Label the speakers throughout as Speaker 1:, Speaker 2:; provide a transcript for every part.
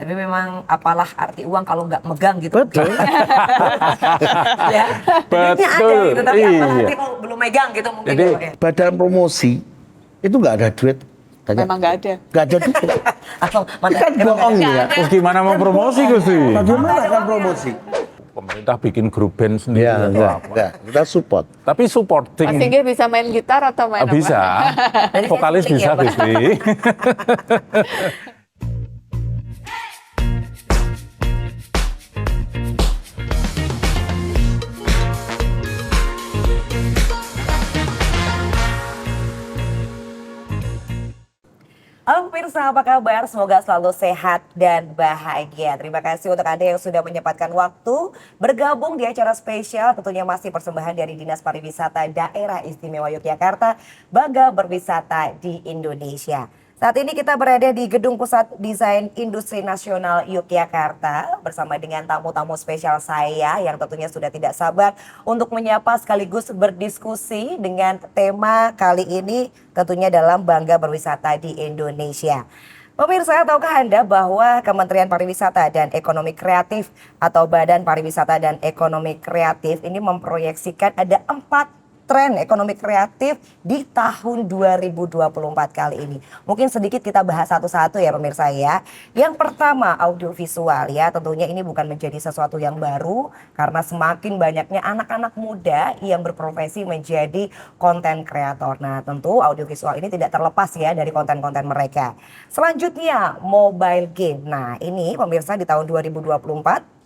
Speaker 1: Tapi memang apalah arti uang kalau nggak megang gitu.
Speaker 2: Betul.
Speaker 1: Ya. Duitnya ada
Speaker 2: Betul,
Speaker 1: gitu, tapi apalah
Speaker 2: iya.
Speaker 1: arti kalau belum megang gitu mungkin.
Speaker 2: Jadi
Speaker 1: ya, Pak, ya.
Speaker 2: badan promosi itu nggak ada duit.
Speaker 3: Memang nggak ada.
Speaker 2: Nggak ada duit.
Speaker 1: Atau mana?
Speaker 2: Kan bohong ya.
Speaker 4: Terus gimana mau promosi Gusti?
Speaker 2: Bagaimana kan promosi?
Speaker 4: Pemerintah bikin grup band sendiri
Speaker 2: Ya,
Speaker 4: atau
Speaker 2: enggak,
Speaker 4: apa.
Speaker 2: enggak. Kita support.
Speaker 4: Tapi supporting
Speaker 3: Mas Singgih bisa main gitar atau main apa?
Speaker 4: bisa.
Speaker 1: Dari
Speaker 4: Vokalis
Speaker 1: casting
Speaker 4: bisa
Speaker 1: ya, Pak?
Speaker 4: Gusti.
Speaker 1: Halo pemirsa, apa kabar? Semoga selalu sehat dan bahagia. Terima kasih untuk Anda yang sudah menyempatkan waktu bergabung di acara spesial. Tentunya masih persembahan dari Dinas Pariwisata Daerah Istimewa Yogyakarta, Bangga Berwisata di Indonesia. Saat ini kita berada di Gedung Pusat Desain Industri Nasional Yogyakarta bersama dengan tamu-tamu spesial saya yang tentunya sudah tidak sabar untuk menyapa sekaligus berdiskusi dengan tema kali ini tentunya dalam Bangga Berwisata di Indonesia. Pemirsa, tahukah Anda bahwa Kementerian Pariwisata dan Ekonomi Kreatif atau Badan Pariwisata dan Ekonomi Kreatif ini memproyeksikan ada 4 tren ekonomi kreatif di tahun 2024 kali ini. Mungkin sedikit kita bahas satu-satu ya pemirsa ya. Yang pertama audiovisual ya, tentunya ini bukan menjadi sesuatu yang baru karena semakin banyaknya anak-anak muda yang berprofesi menjadi konten kreator. Nah tentu audiovisual ini tidak terlepas ya dari konten-konten mereka. Selanjutnya mobile game. Nah ini pemirsa di tahun 2024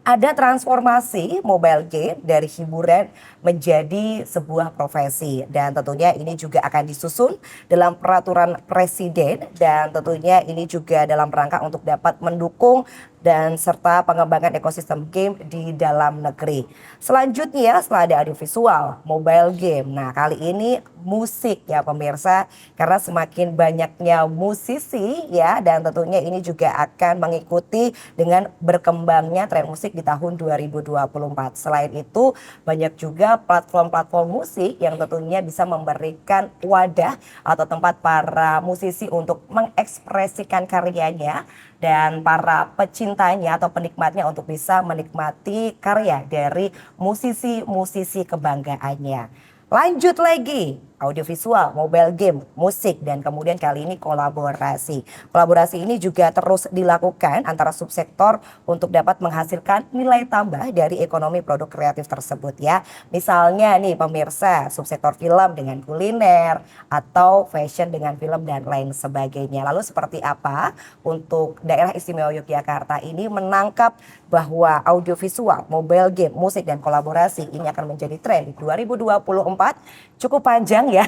Speaker 1: ada transformasi mobile game dari hiburan menjadi sebuah profesi dan tentunya ini juga akan disusun dalam peraturan presiden dan tentunya ini juga dalam rangka untuk dapat mendukung dan serta pengembangan ekosistem game di dalam negeri. Selanjutnya setelah ada audiovisual, mobile game. Nah kali ini musik ya pemirsa karena semakin banyaknya musisi ya dan tentunya ini juga akan mengikuti dengan berkembangnya tren musik di tahun 2024. Selain itu banyak juga platform-platform musik yang tentunya bisa memberikan wadah atau tempat para musisi untuk mengekspresikan karyanya dan para pecintanya atau penikmatnya untuk bisa menikmati karya dari musisi-musisi kebanggaannya. Lanjut lagi, audiovisual, mobile game, musik, dan kemudian kali ini kolaborasi. Kolaborasi ini juga terus dilakukan antara subsektor untuk dapat menghasilkan nilai tambah dari ekonomi produk kreatif tersebut ya. Misalnya nih pemirsa, subsektor film dengan kuliner atau fashion dengan film dan lain sebagainya. Lalu seperti apa untuk daerah istimewa Yogyakarta ini menangkap bahwa audiovisual, mobile game, musik, dan kolaborasi ini akan menjadi tren di 2024 cukup panjang ya.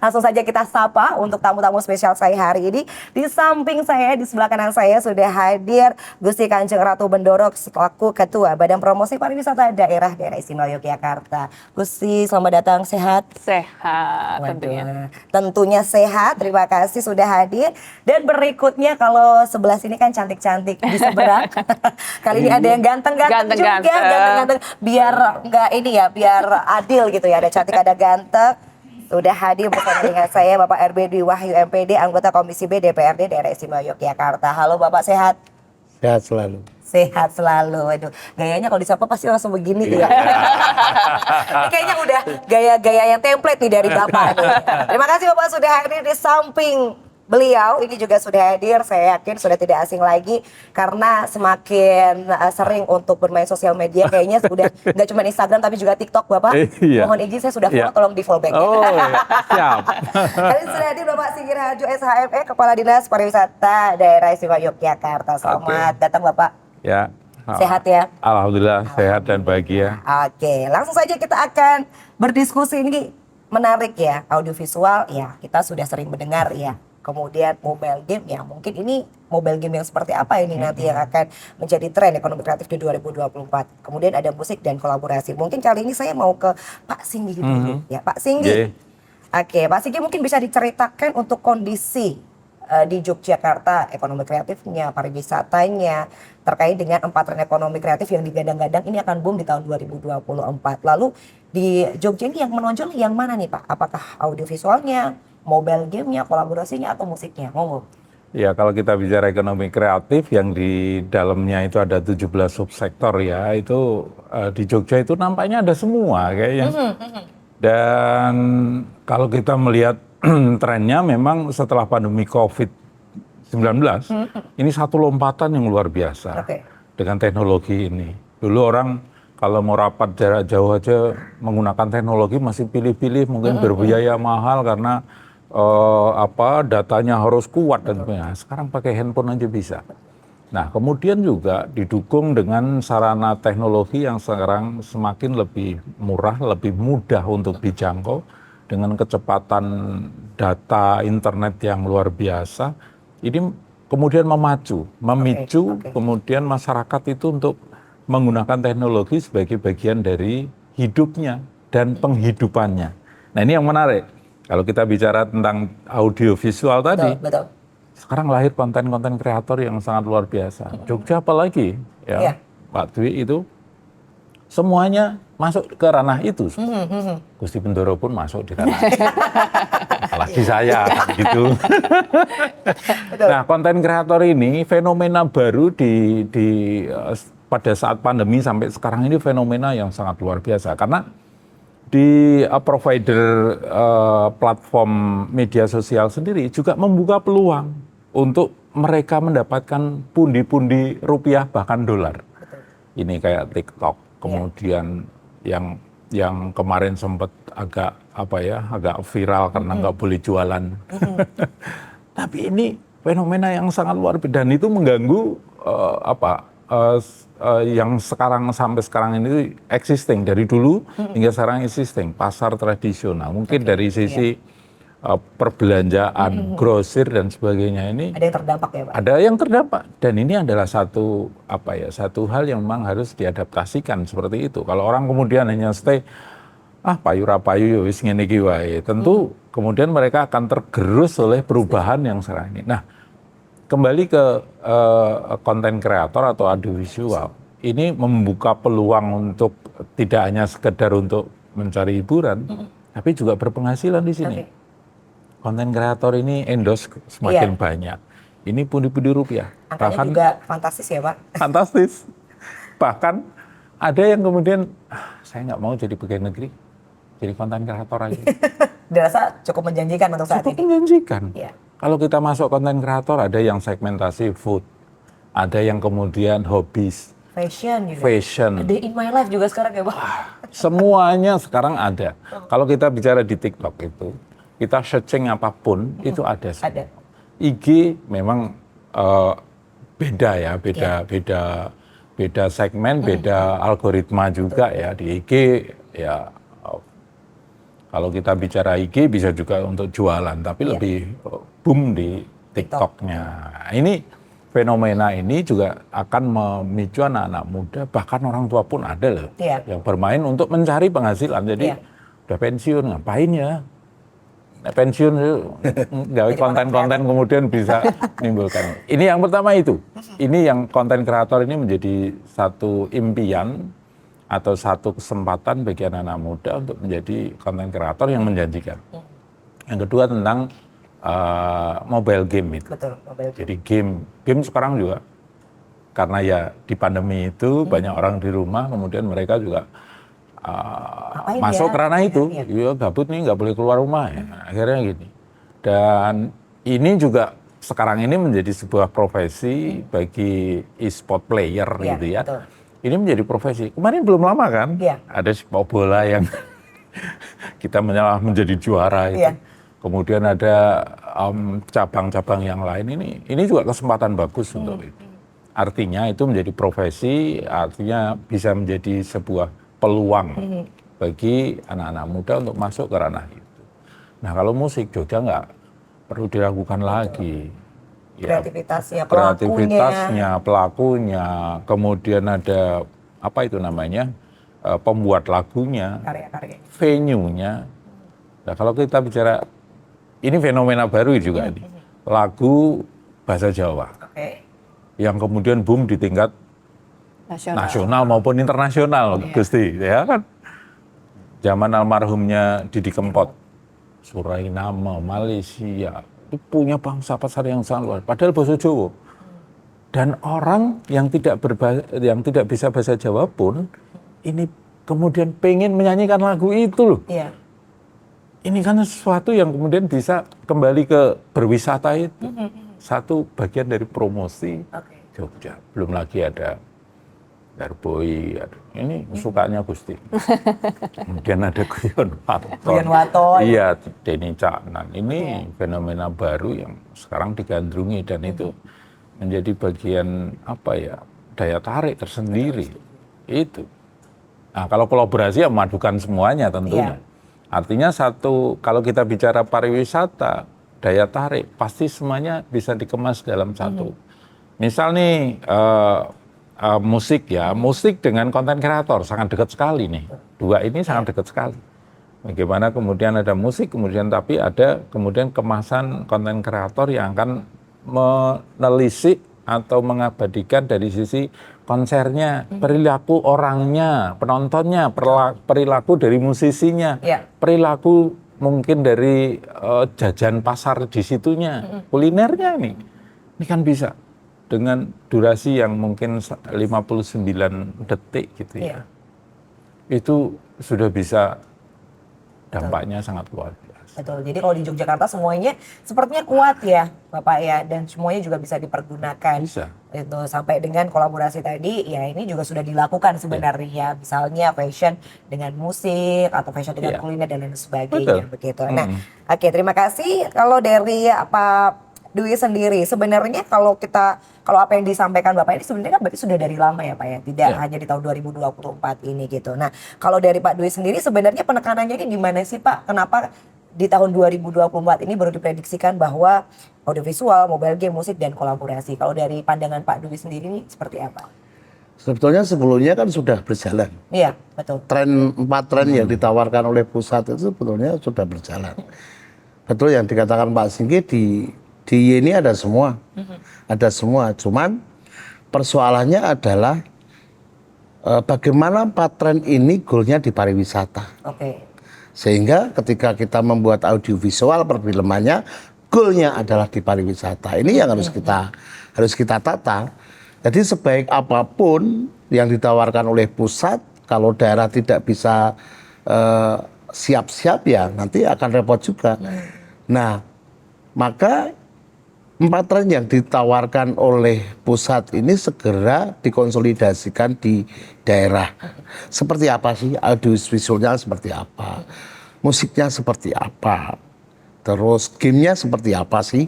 Speaker 1: Langsung saja kita sapa untuk tamu-tamu spesial saya hari ini. Di samping saya, di sebelah kanan saya sudah hadir Gusti Kanjeng Ratu Bendoro selaku Ketua Badan Promosi Pariwisata Daerah Istimewa Yogyakarta. Gusti, selamat datang, sehat?
Speaker 3: Sehat
Speaker 1: Waduh,
Speaker 3: tentunya.
Speaker 1: tentunya sehat. Terima kasih sudah hadir. Dan berikutnya kalau sebelah sini kan cantik-cantik di seberang. Kali ini ada yang ganteng-ganteng juga,
Speaker 3: Ganteng-ganteng.
Speaker 1: ganteng-ganteng. Biar enggak ini ya, biar adil gitu ya. Ada cantik, ada ganteng. Sudah hadir bersama dengan saya Bapak RB Dwi Wahyu MPD, anggota Komisi B DPRD Daerah Istimewa Yogyakarta. Halo Bapak, sehat?
Speaker 2: Sehat selalu.
Speaker 1: Sehat selalu. Waduh, gayanya kalau disapa pasti langsung begini ya. Ini kayaknya udah gaya-gaya yang template nih dari Bapak nih. Terima kasih Bapak sudah hadir di samping beliau. Ini juga sudah hadir, saya yakin sudah tidak asing lagi karena semakin sering untuk bermain sosial media kayaknya sudah nggak cuma Instagram tapi juga TikTok Bapak.
Speaker 4: Iya.
Speaker 1: Mohon izin saya sudah follow,
Speaker 4: Iya.
Speaker 1: tolong di follow back.
Speaker 4: Oh, siap.
Speaker 1: Kali ini sudah hadir Bapak Singgih Raharjo SHME, Kepala Dinas Pariwisata Daerah Istimewa Yogyakarta. Selamat datang Bapak.
Speaker 4: Ya.
Speaker 1: Sehat ya?
Speaker 4: Alhamdulillah sehat dan bahagia.
Speaker 1: Oke, langsung saja kita akan berdiskusi. Ini menarik ya, audiovisual ya kita sudah sering mendengar ya. Kemudian mobile game ya, mungkin ini mobile game yang seperti apa ini nanti yang akan menjadi tren ekonomi kreatif di 2024. Kemudian ada musik dan kolaborasi. Mungkin kali ini saya mau ke Pak Singgih dulu ya, Pak Singgih. Oke, Pak Singgih mungkin bisa diceritakan untuk kondisi di Yogyakarta, ekonomi kreatifnya, pariwisatanya, terkait dengan 4 tren ekonomi kreatif yang digadang-gadang ini akan boom di tahun 2024. Lalu di Jogja ini yang menonjol yang mana nih Pak? Apakah audiovisualnya, mobile gamenya, kolaborasinya, atau musiknya? Monggo.
Speaker 4: Ya, kalau kita bicara ekonomi kreatif yang di dalamnya itu ada 17 subsektor ya, itu di Jogja itu nampaknya ada semua kayaknya. Dan kalau kita melihat trennya memang setelah pandemi COVID-19, ini satu lompatan yang luar biasa
Speaker 1: Oke.
Speaker 4: dengan teknologi ini. Dulu orang kalau mau rapat jarak jauh aja menggunakan teknologi masih pilih-pilih, mungkin berbiaya mahal karena datanya harus kuat dan sebagainya. Sekarang pakai handphone aja bisa. Nah, kemudian juga didukung dengan sarana teknologi yang sekarang semakin lebih murah, lebih mudah untuk dijangkau dengan kecepatan data internet yang luar biasa. Ini kemudian memicu
Speaker 1: Oke.
Speaker 4: kemudian masyarakat itu untuk menggunakan teknologi sebagai bagian dari hidupnya dan penghidupannya. Nah, ini yang menarik. Kalau kita bicara tentang audiovisual tadi,
Speaker 1: Betul.
Speaker 4: sekarang lahir konten-konten kreator yang sangat luar biasa. Jogja apalagi,
Speaker 1: Iya.
Speaker 4: ya, Pak Dwi itu semuanya masuk ke ranah itu. Gusti Bendoro pun masuk di ranah itu. Apalagi saya kan gitu. Nah, konten kreator ini fenomena baru pada saat pandemi sampai sekarang ini fenomena yang sangat luar biasa karena di provider platform media sosial sendiri juga membuka peluang untuk mereka mendapatkan pundi-pundi rupiah bahkan dolar. Ini kayak TikTok, kemudian yang kemarin sempat agak viral karena nggak boleh jualan. Tapi ini fenomena yang sangat luar biasa dan itu mengganggu yang sampai sekarang ini existing dari dulu hingga sekarang existing pasar tradisional mungkin dari sisi perbelanjaan grosir dan sebagainya ini
Speaker 1: Ada yang terdampak ya Pak?
Speaker 4: ada yang terdampak dan ini adalah satu hal yang memang harus diadaptasikan seperti itu. Kalau orang kemudian hanya stay payu rapayu wis ngene iki wae, tentu kemudian mereka akan tergerus oleh perubahan yang sekarang ini. Nah, kembali ke konten kreator atau audiovisual, ini membuka peluang untuk tidak hanya sekedar untuk mencari hiburan, tapi juga berpenghasilan di sini.
Speaker 1: Oke.
Speaker 4: Konten kreator ini endorse semakin
Speaker 1: Iya.
Speaker 4: banyak. Ini pundi-pundi rupiah.
Speaker 1: Angkanya juga fantastis ya Pak?
Speaker 4: Fantastis. Bahkan ada yang kemudian, saya nggak mau jadi pegawai negeri, jadi konten kreator aja.
Speaker 1: Dirasa cukup menjanjikan untuk saat
Speaker 4: Cukup
Speaker 1: ini.
Speaker 4: menjanjikan.
Speaker 1: Iya.
Speaker 4: Kalau kita masuk konten kreator, ada yang segmentasi food, ada yang kemudian hobbies,
Speaker 1: Fashion juga.
Speaker 4: fashion.
Speaker 1: A Day in My Life juga sekarang ya Pak?
Speaker 4: Semuanya sekarang ada. Kalau kita bicara di TikTok itu, kita searching apapun, itu ada semua.
Speaker 1: Ada.
Speaker 4: IG memang beda ya, beda segmen, beda algoritma juga ya. Di IG ya kalau kita bicara IG bisa juga untuk jualan, tapi
Speaker 1: Iya.
Speaker 4: lebih boom di TikTok-nya. Nah, ini fenomena ini juga akan memicu anak-anak muda, bahkan orang tua pun ada loh
Speaker 1: Iya.
Speaker 4: yang bermain untuk mencari penghasilan. Jadi
Speaker 1: Iya.
Speaker 4: udah pensiun ngapain ya? Nah, pensiun itu gawe konten-konten kemudian bisa menimbulkan. Ini yang pertama itu. Ini yang konten kreator ini menjadi satu impian atau satu kesempatan bagi anak-anak muda untuk menjadi konten kreator yang menjanjikan. Yang kedua tentang mobile game itu.
Speaker 1: Betul. Mobile.
Speaker 4: Jadi game sekarang juga karena ya di pandemi itu banyak orang di rumah, kemudian mereka juga
Speaker 1: Ngapain
Speaker 4: masuk
Speaker 1: ya?
Speaker 4: ke ranah itu.
Speaker 1: Iya.
Speaker 4: Iya gabut nih nggak boleh keluar rumah ya. Akhirnya gini. Dan ini juga sekarang ini menjadi sebuah profesi bagi e-sport player
Speaker 1: Iya,
Speaker 4: gitu ya.
Speaker 1: betul.
Speaker 4: Ini menjadi profesi. Kemarin belum lama kan
Speaker 1: Iya.
Speaker 4: ada sepak bola yang kita menjadi juara itu.
Speaker 1: Iya.
Speaker 4: Kemudian ada cabang-cabang yang lain ini juga kesempatan bagus untuk itu. Artinya itu menjadi profesi, artinya bisa menjadi sebuah peluang bagi anak-anak muda untuk masuk ke ranah itu. Nah kalau musik Jogja nggak perlu diragukan lagi. Ya,
Speaker 1: Kreativitasnya,
Speaker 4: kreativitasnya, pelakunya, kemudian ada apa itu namanya pembuat lagunya,
Speaker 1: Karya-karya.
Speaker 4: venue-nya. Nah kalau kita bicara ini fenomena baru juga ini lagu bahasa Jawa
Speaker 1: Oke.
Speaker 4: yang kemudian boom di tingkat nasional maupun internasional, Gusti, ya kan? Zaman almarhumnya Didi Kempot, Surainama, Malaysia, itu punya pangsa pasar yang sangat luas. Padahal bahasa Jawa. Dan orang yang tidak bisa bahasa Jawa pun ini kemudian pengen menyanyikan lagu itu loh.
Speaker 1: Iya.
Speaker 4: Ini kan sesuatu yang kemudian bisa kembali ke berwisata itu. Satu bagian dari promosi Jogja. Belum lagi ada Darboy, ini sukanya Gusti. Kemudian ada Guyon
Speaker 1: Waton.
Speaker 4: Iya, Denny Caknan. Ini fenomena baru yang sekarang digandrungi dan itu menjadi bagian daya tarik tersendiri. Itu. Nah, kalau kolaborasi ya memadukan semuanya tentunya. Artinya kalau kita bicara pariwisata, daya tarik pasti semuanya bisa dikemas dalam satu. Misal nih musik dengan konten kreator sangat dekat sekali nih. Dua ini sangat dekat sekali. Bagaimana kemudian ada musik, tapi ada kemudian kemasan konten kreator yang akan menelisik atau mengabadikan dari sisi konsernya, perilaku orangnya, penontonnya, perilaku dari musisinya, perilaku mungkin dari jajan pasar di situnya, kulinernya nih. Ini kan bisa dengan durasi yang mungkin 59 detik gitu ya. Itu sudah bisa dampaknya sangat luar biasa.
Speaker 1: Betul. Jadi kalau di Yogyakarta semuanya sepertinya kuat ya, Bapak ya, dan semuanya juga bisa dipergunakan.
Speaker 4: Bisa.
Speaker 1: Itu sampai dengan kolaborasi tadi, ya ini juga sudah dilakukan sebenarnya. Misalnya fashion dengan musik atau fashion dengan kuliner dan lain sebagainya.
Speaker 4: Betul.
Speaker 1: Begitu. Nah, oke, terima kasih. Kalau dari Pak Dwi sendiri, sebenarnya kalau apa yang disampaikan Bapak ini sebenarnya kan berarti sudah dari lama ya Pak ya, tidak hanya di tahun 2024 ini gitu. Nah, kalau dari Pak Dwi sendiri sebenarnya penekanannya ini di mana sih Pak? Kenapa di tahun 2024 ini baru diprediksikan bahwa audiovisual, mobile game, musik, dan kolaborasi? Kalau dari pandangan Pak Dwi sendiri ini seperti apa?
Speaker 2: Sebetulnya sebelumnya kan sudah berjalan.
Speaker 1: Iya, betul.
Speaker 2: Empat tren yang ditawarkan oleh pusat itu sebetulnya sudah berjalan. Betul yang dikatakan Pak Singgi, di ini ada semua. Ada semua. Cuman persoalannya adalah bagaimana empat tren ini goalnya di pariwisata.
Speaker 1: Oke.
Speaker 2: Sehingga ketika kita membuat audiovisual perfilmannya, goalnya adalah di pariwisata. Ini yang harus kita tata. Jadi sebaik apapun yang ditawarkan oleh pusat, kalau daerah tidak bisa siap-siap ya nanti akan repot juga. Nah, maka empat tren yang ditawarkan oleh pusat ini segera dikonsolidasikan di daerah. Seperti apa sih audiovisualnya, seperti apa, musiknya seperti apa, terus gamenya seperti apa sih,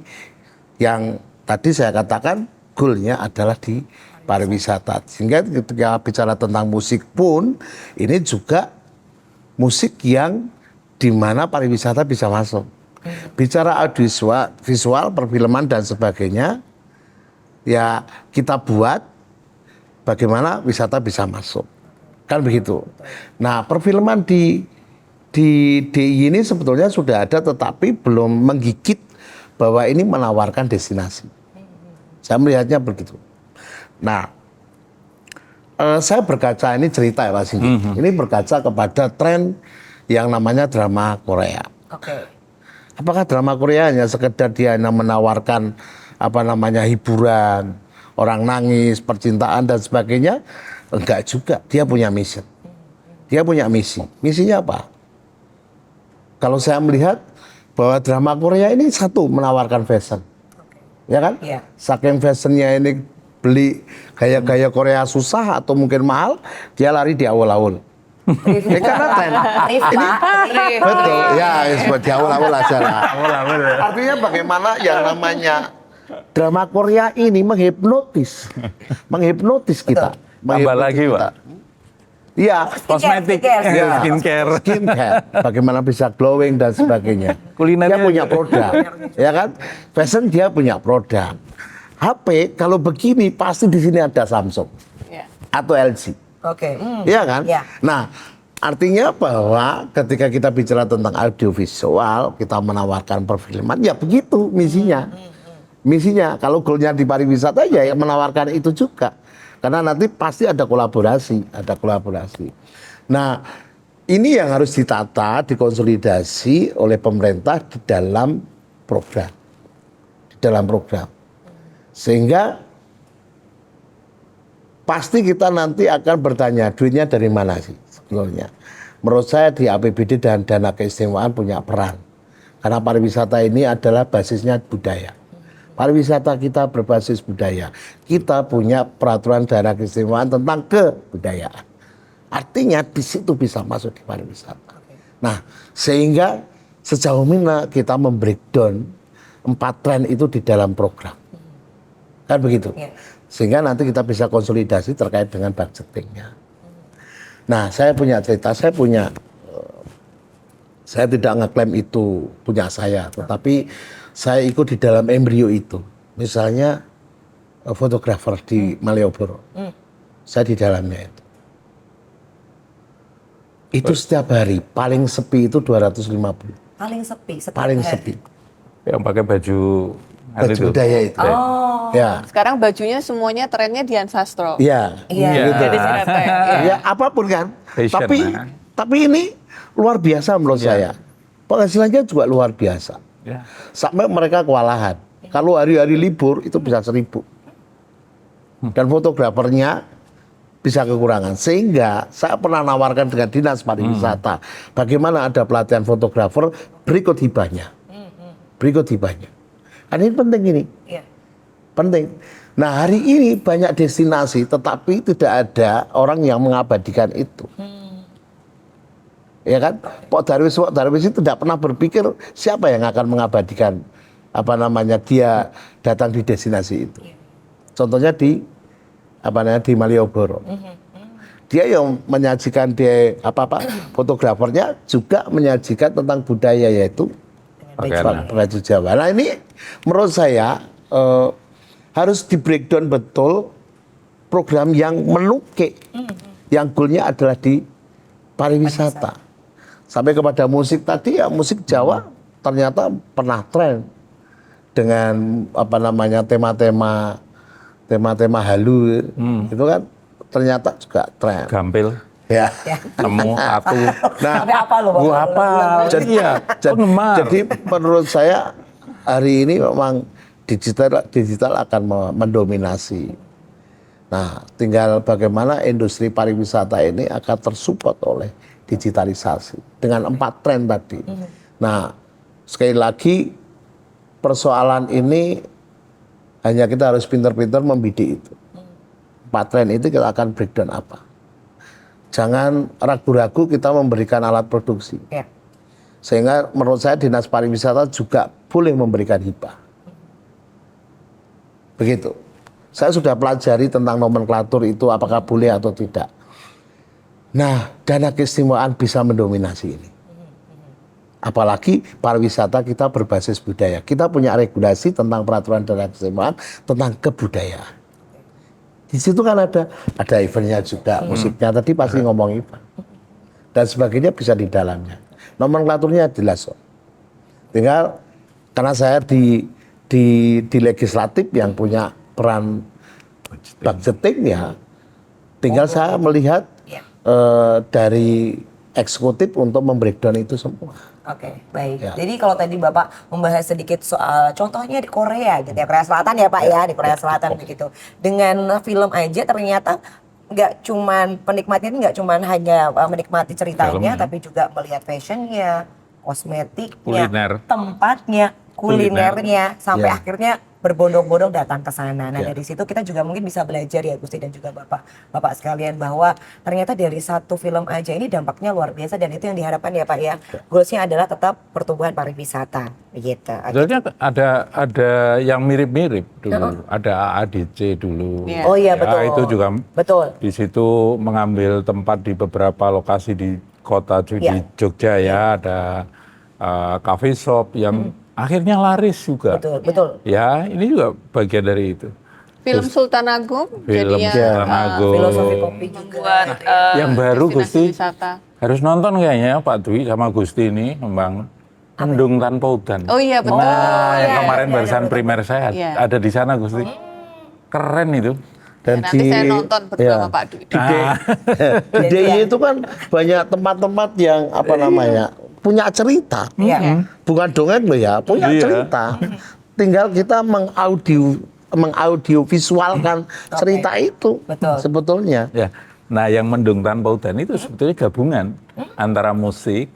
Speaker 2: yang tadi saya katakan goalnya adalah di pariwisata. Sehingga ketika bicara tentang musik pun ini juga musik yang dimana pariwisata bisa masuk. Bicara audiovisual, visual, perfilman dan sebagainya, ya kita buat bagaimana wisata bisa masuk, kan begitu. Nah, perfilman di DI ini sebetulnya sudah ada, tetapi belum menggigit bahwa ini menawarkan destinasi. Saya melihatnya begitu. Nah, saya berkaca, ini cerita ya Pak Singgi. Ini berkaca kepada tren yang namanya drama Korea.
Speaker 1: Oke.
Speaker 2: Apakah drama Korea hanya sekedar dia menawarkan hiburan, orang nangis, percintaan dan sebagainya? Enggak juga. Dia punya mission. Dia punya misi. Misinya apa? Kalau saya melihat bahwa drama Korea ini satu, menawarkan fashion. Ya kan?
Speaker 1: Iya.
Speaker 2: Saking fashionnya ini, beli gaya-gaya Korea susah atau mungkin mahal, dia lari di awal-awal. Ya, karena tren. Betul, ya di awal-awal aja lah. Artinya bagaimana yang namanya drama Korea ini menghipnotis kita.
Speaker 4: Tambah lagi Pak.
Speaker 2: Iya,
Speaker 4: Kosmetik, skincare.
Speaker 2: Bagaimana bisa glowing dan sebagainya.
Speaker 4: Kulinernya
Speaker 2: dia punya produk, ya kan? Fashion dia punya produk. HP kalau begini pasti di sini ada Samsung atau LG.
Speaker 1: Oke.
Speaker 2: Iya kan?
Speaker 1: Ya.
Speaker 2: Nah, artinya bahwa ketika kita bicara tentang audiovisual, kita menawarkan perfilman, ya begitu misinya. Misinya, kalau goalnya di pariwisata ya menawarkan itu juga. Karena nanti pasti ada kolaborasi. Nah, ini yang harus ditata, dikonsolidasi oleh pemerintah di dalam program. dalam program. Sehingga pasti kita nanti akan bertanya duitnya dari mana sih sebetulnya. Menurut saya di APBD dan dana keistimewaan punya peran. Karena pariwisata ini adalah basisnya budaya. Pariwisata kita berbasis budaya. Kita punya peraturan dana keistimewaan tentang kebudayaan. Artinya di situ bisa masuk di pariwisata. Nah, sehingga sejauh mana kita membreakdown 4 tren itu di dalam program. Kan begitu. Sehingga nanti kita bisa konsolidasi terkait dengan budgetingnya. Nah, saya punya cerita, saya tidak ngeklaim itu punya saya, tetapi saya ikut di dalam embrio itu. Misalnya fotografer di Malioboro, saya di dalamnya itu. Itu setiap hari, paling sepi itu 250.
Speaker 1: Paling sepi.
Speaker 2: Paling sepi.
Speaker 4: Yang pakai baju
Speaker 2: Baju
Speaker 4: itu.
Speaker 2: budaya itu.
Speaker 1: Oh.
Speaker 2: Ya.
Speaker 3: Sekarang bajunya semuanya trennya Dian Sastro.
Speaker 2: Iya.
Speaker 1: Iya.
Speaker 2: Gitu.
Speaker 3: Jadi Cineteng.
Speaker 2: Ya apapun kan.
Speaker 4: Fashion,
Speaker 2: Tapi ini luar biasa menurut saya. Penghasilannya juga luar biasa.
Speaker 4: Ya.
Speaker 2: Sampai mereka kewalahan. Kalau hari-hari libur itu bisa 1.000. Dan fotografernya bisa kekurangan. Sehingga saya pernah nawarkan dengan Dinas Pariwisata. Bagaimana ada pelatihan fotografer berikut hibahnya. Berikut hibahnya. Kan ini penting ini.
Speaker 1: Iya.
Speaker 2: Penting. Nah hari ini banyak destinasi tetapi tidak ada orang yang mengabadikan itu. Ya kan? Pak Darwis itu tidak pernah berpikir siapa yang akan mengabadikan dia datang di destinasi itu. Contohnya di di Malioboro. Dia yang menyajikan fotografernya juga menyajikan tentang budaya yaitu baju Jawa. Nah ini menurut saya harus di breakdown betul program yang menukik, yang goalnya adalah di pariwisata. Sampai kepada musik tadi ya musik Jawa ternyata pernah tren dengan tema-tema halu itu kan ternyata juga tren.
Speaker 4: Gampil,
Speaker 2: Ya.
Speaker 4: temu, atu.
Speaker 2: Nah,
Speaker 1: Sampai apa loh, Bang?
Speaker 4: gua apa? Jadi
Speaker 2: menurut saya hari ini memang digital akan mendominasi. Nah, tinggal bagaimana industri pariwisata ini akan tersupport oleh digitalisasi dengan 4 tren tadi. Nah, sekali lagi persoalan ini hanya kita harus pintar-pintar membidik itu. 4 tren itu kita akan breakdown apa. Jangan ragu-ragu kita memberikan alat produksi.
Speaker 1: Ya.
Speaker 2: Sehingga menurut saya Dinas Pariwisata juga boleh memberikan hibah. Begitu. Saya sudah pelajari tentang nomenklatur itu apakah boleh atau tidak. Nah, dana keistimewaan bisa mendominasi ini. Apalagi pariwisata kita berbasis budaya. Kita punya regulasi tentang peraturan dana keistimewaan tentang kebudayaan. Di situ kan ada eventnya juga, musiknya tadi pasti ngomong event. Dan sebagainya bisa di dalamnya. Nomenklaturnya jelas. Tinggal karena saya di legislatif yang punya peran budgeting ya, tinggal saya melihat dari eksekutif untuk membreakdown itu semua.
Speaker 1: Oke, baik.
Speaker 2: Ya.
Speaker 1: Jadi kalau tadi Bapak membahas sedikit soal contohnya di Korea gitu ya, Korea Selatan ya Pak ya, di Korea Selatan begitu. Dengan film aja ternyata nggak cuman penikmatnya nggak cuman hanya menikmati ceritanya,
Speaker 4: Filmnya.
Speaker 1: tapi juga melihat fashionnya, kosmetiknya,
Speaker 4: Kuliner.
Speaker 1: tempatnya, kulinernya, sampai
Speaker 2: Ya.
Speaker 1: akhirnya berbondong-bondong datang ke sana. Nah
Speaker 2: Ya.
Speaker 1: dari situ kita juga mungkin bisa belajar ya Gusti dan juga Bapak sekalian bahwa ternyata dari satu film aja ini dampaknya luar biasa dan itu yang diharapkan ya Pak ya. Goalsnya adalah tetap pertumbuhan pariwisata begitu.
Speaker 4: Sebenarnya ada yang mirip-mirip dulu. Ada AADC dulu.
Speaker 3: Iya.
Speaker 1: Oh iya
Speaker 4: Ya,
Speaker 1: betul.
Speaker 4: itu juga
Speaker 1: Betul.
Speaker 4: di situ mengambil tempat di beberapa lokasi di kota di
Speaker 1: Ya.
Speaker 4: Jogja ya. Ada coffee shop yang akhirnya laris juga.
Speaker 1: Betul.
Speaker 4: Ya, ini juga bagian dari itu.
Speaker 3: Film Sultan Agung
Speaker 4: Film
Speaker 3: jadinya
Speaker 4: Sultan Agung.
Speaker 1: Filosofi kopi juga.
Speaker 3: membuat
Speaker 4: Yang baru,
Speaker 3: destinasi
Speaker 4: Gusti.
Speaker 3: wisata.
Speaker 4: Harus nonton kayaknya Pak Dwi sama Gusti ini memang Mendung Tanpa Udan.
Speaker 3: Oh iya betul.
Speaker 4: Nah, yang
Speaker 1: iya,
Speaker 4: kemarin
Speaker 1: iya,
Speaker 4: barisan
Speaker 1: betul.
Speaker 4: primer saya
Speaker 3: Iya.
Speaker 4: ada di sana Gusti. Keren itu.
Speaker 2: Dan
Speaker 3: Nanti saya nonton bersama Pak Dwi.
Speaker 2: Di DIY itu kan banyak tempat-tempat yang punya cerita.
Speaker 1: Iya.
Speaker 2: Bukan dongeng loh ya, punya
Speaker 4: Iya.
Speaker 2: cerita. tinggal kita mengaudio visualkan cerita itu.
Speaker 1: Betul.
Speaker 2: Sebetulnya.
Speaker 4: Ya. Nah, yang Mendung Tanpa Udan itu sebetulnya gabungan antara musik,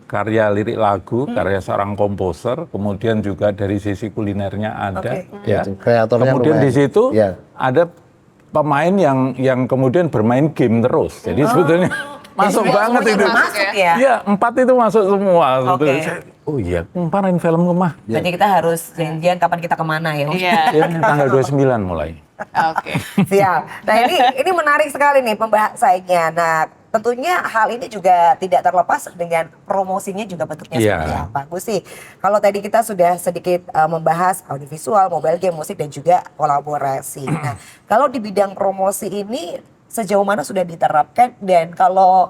Speaker 4: karya lirik lagu, karya seorang komposer, kemudian juga dari sisi kulinernya ada,
Speaker 1: Oke.
Speaker 4: ya.
Speaker 2: Kreatornya
Speaker 4: Kemudian di
Speaker 2: lumayan.
Speaker 4: situ
Speaker 2: Ya.
Speaker 4: ada pemain yang kemudian bermain game terus. Jadi sebetulnya masuk
Speaker 1: Jadi
Speaker 4: banget
Speaker 1: semuanya
Speaker 4: itu.
Speaker 1: masuk ya.
Speaker 4: Iya, 4 itu masuk semua.
Speaker 1: Oke.
Speaker 4: Sebetulnya. Oh iya, kemarin film kemah.
Speaker 1: Berarti kita harus janjian kapan kita kemana ya.
Speaker 3: Iya.
Speaker 4: Ya, tanggal 29 mulai.
Speaker 3: Oke.
Speaker 1: Siap. Nah ini menarik sekali nih pembahasannya. Nah tentunya hal ini juga tidak terlepas dengan promosinya juga bentuknya
Speaker 4: Iya.
Speaker 1: seperti apa. Gus sih, kalau tadi kita sudah sedikit membahas audiovisual, mobile game, musik dan juga kolaborasi. Nah kalau di bidang promosi ini sejauh mana sudah diterapkan dan kalau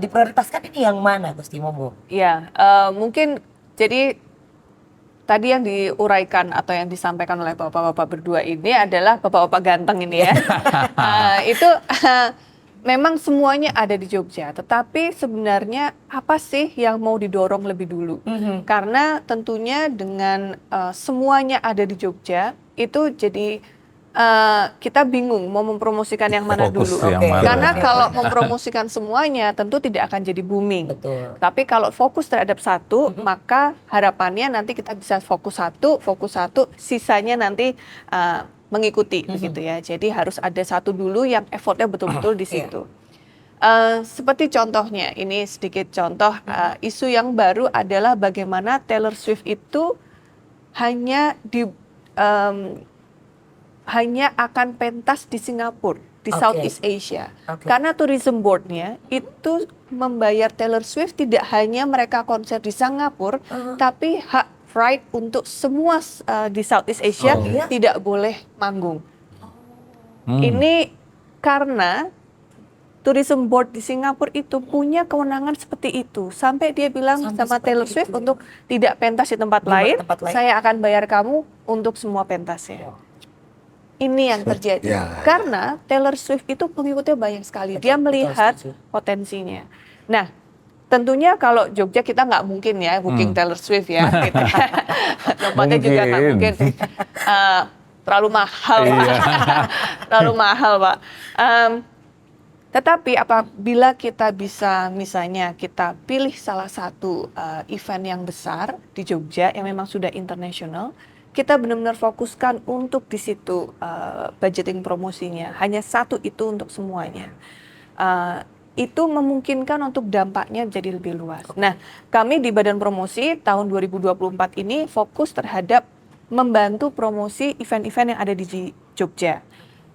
Speaker 1: diprioritaskan ini yang mana Gus Timo?
Speaker 3: Ya, mungkin jadi tadi yang diuraikan atau yang disampaikan oleh bapak-bapak berdua ini adalah bapak-bapak ganteng ini ya. Itu memang semuanya ada di Jogja, tetapi sebenarnya apa sih yang mau didorong lebih dulu? Karena tentunya dengan semuanya ada di Jogja, itu jadi kita bingung mau mempromosikan yang mana
Speaker 4: Fokus
Speaker 3: dulu.
Speaker 4: yang
Speaker 1: Oke.
Speaker 4: mana.
Speaker 3: Karena kalau mempromosikan semuanya tentu tidak akan jadi booming.
Speaker 1: Betul.
Speaker 3: Tapi kalau fokus terhadap satu, maka harapannya nanti kita bisa fokus satu, sisanya nanti mengikuti begitu ya. Jadi harus ada satu dulu yang effortnya betul-betul di situ. Seperti contohnya, ini sedikit contoh isu yang baru adalah bagaimana Taylor Swift itu hanya akan pentas di Singapura, di
Speaker 1: Oke.
Speaker 3: Southeast Asia.
Speaker 1: Oke.
Speaker 3: Karena tourism board-nya itu membayar Taylor Swift tidak hanya mereka konser di Singapura, tapi hak right untuk semua di Southeast Asia
Speaker 1: Oh, iya?
Speaker 3: tidak boleh manggung. Ini karena tourism board di Singapura itu punya kewenangan seperti itu. Sampai dia bilang
Speaker 1: Sampai
Speaker 3: sama
Speaker 1: seperti
Speaker 3: Taylor
Speaker 1: itu.
Speaker 3: Swift untuk tidak pentas di tempat
Speaker 1: Di
Speaker 3: lain,
Speaker 1: tempat lain.
Speaker 3: saya akan bayar kamu untuk semua pentasnya. Ini yang terjadi.
Speaker 2: Ya.
Speaker 3: Karena Taylor Swift itu pengikutnya banyak sekali. Dia
Speaker 1: Betul,
Speaker 3: melihat
Speaker 1: setuju.
Speaker 3: potensinya. Nah, tentunya kalau Jogja kita nggak mungkin ya booking Taylor Swift ya. Gitu. Tempatnya juga nggak
Speaker 4: Mungkin.
Speaker 3: mungkin. Terlalu mahal, Pak.
Speaker 4: Iya.
Speaker 3: Terlalu mahal, Pak. Tetapi apabila kita bisa misalnya kita pilih salah satu event yang besar di Jogja yang memang sudah internasional, kita benar-benar fokuskan untuk di situ budgeting promosinya. Hanya satu itu untuk semuanya. Itu memungkinkan untuk dampaknya jadi lebih luas. Nah, kami di Badan Promosi tahun 2024 ini fokus terhadap membantu promosi event-event yang ada di Jogja.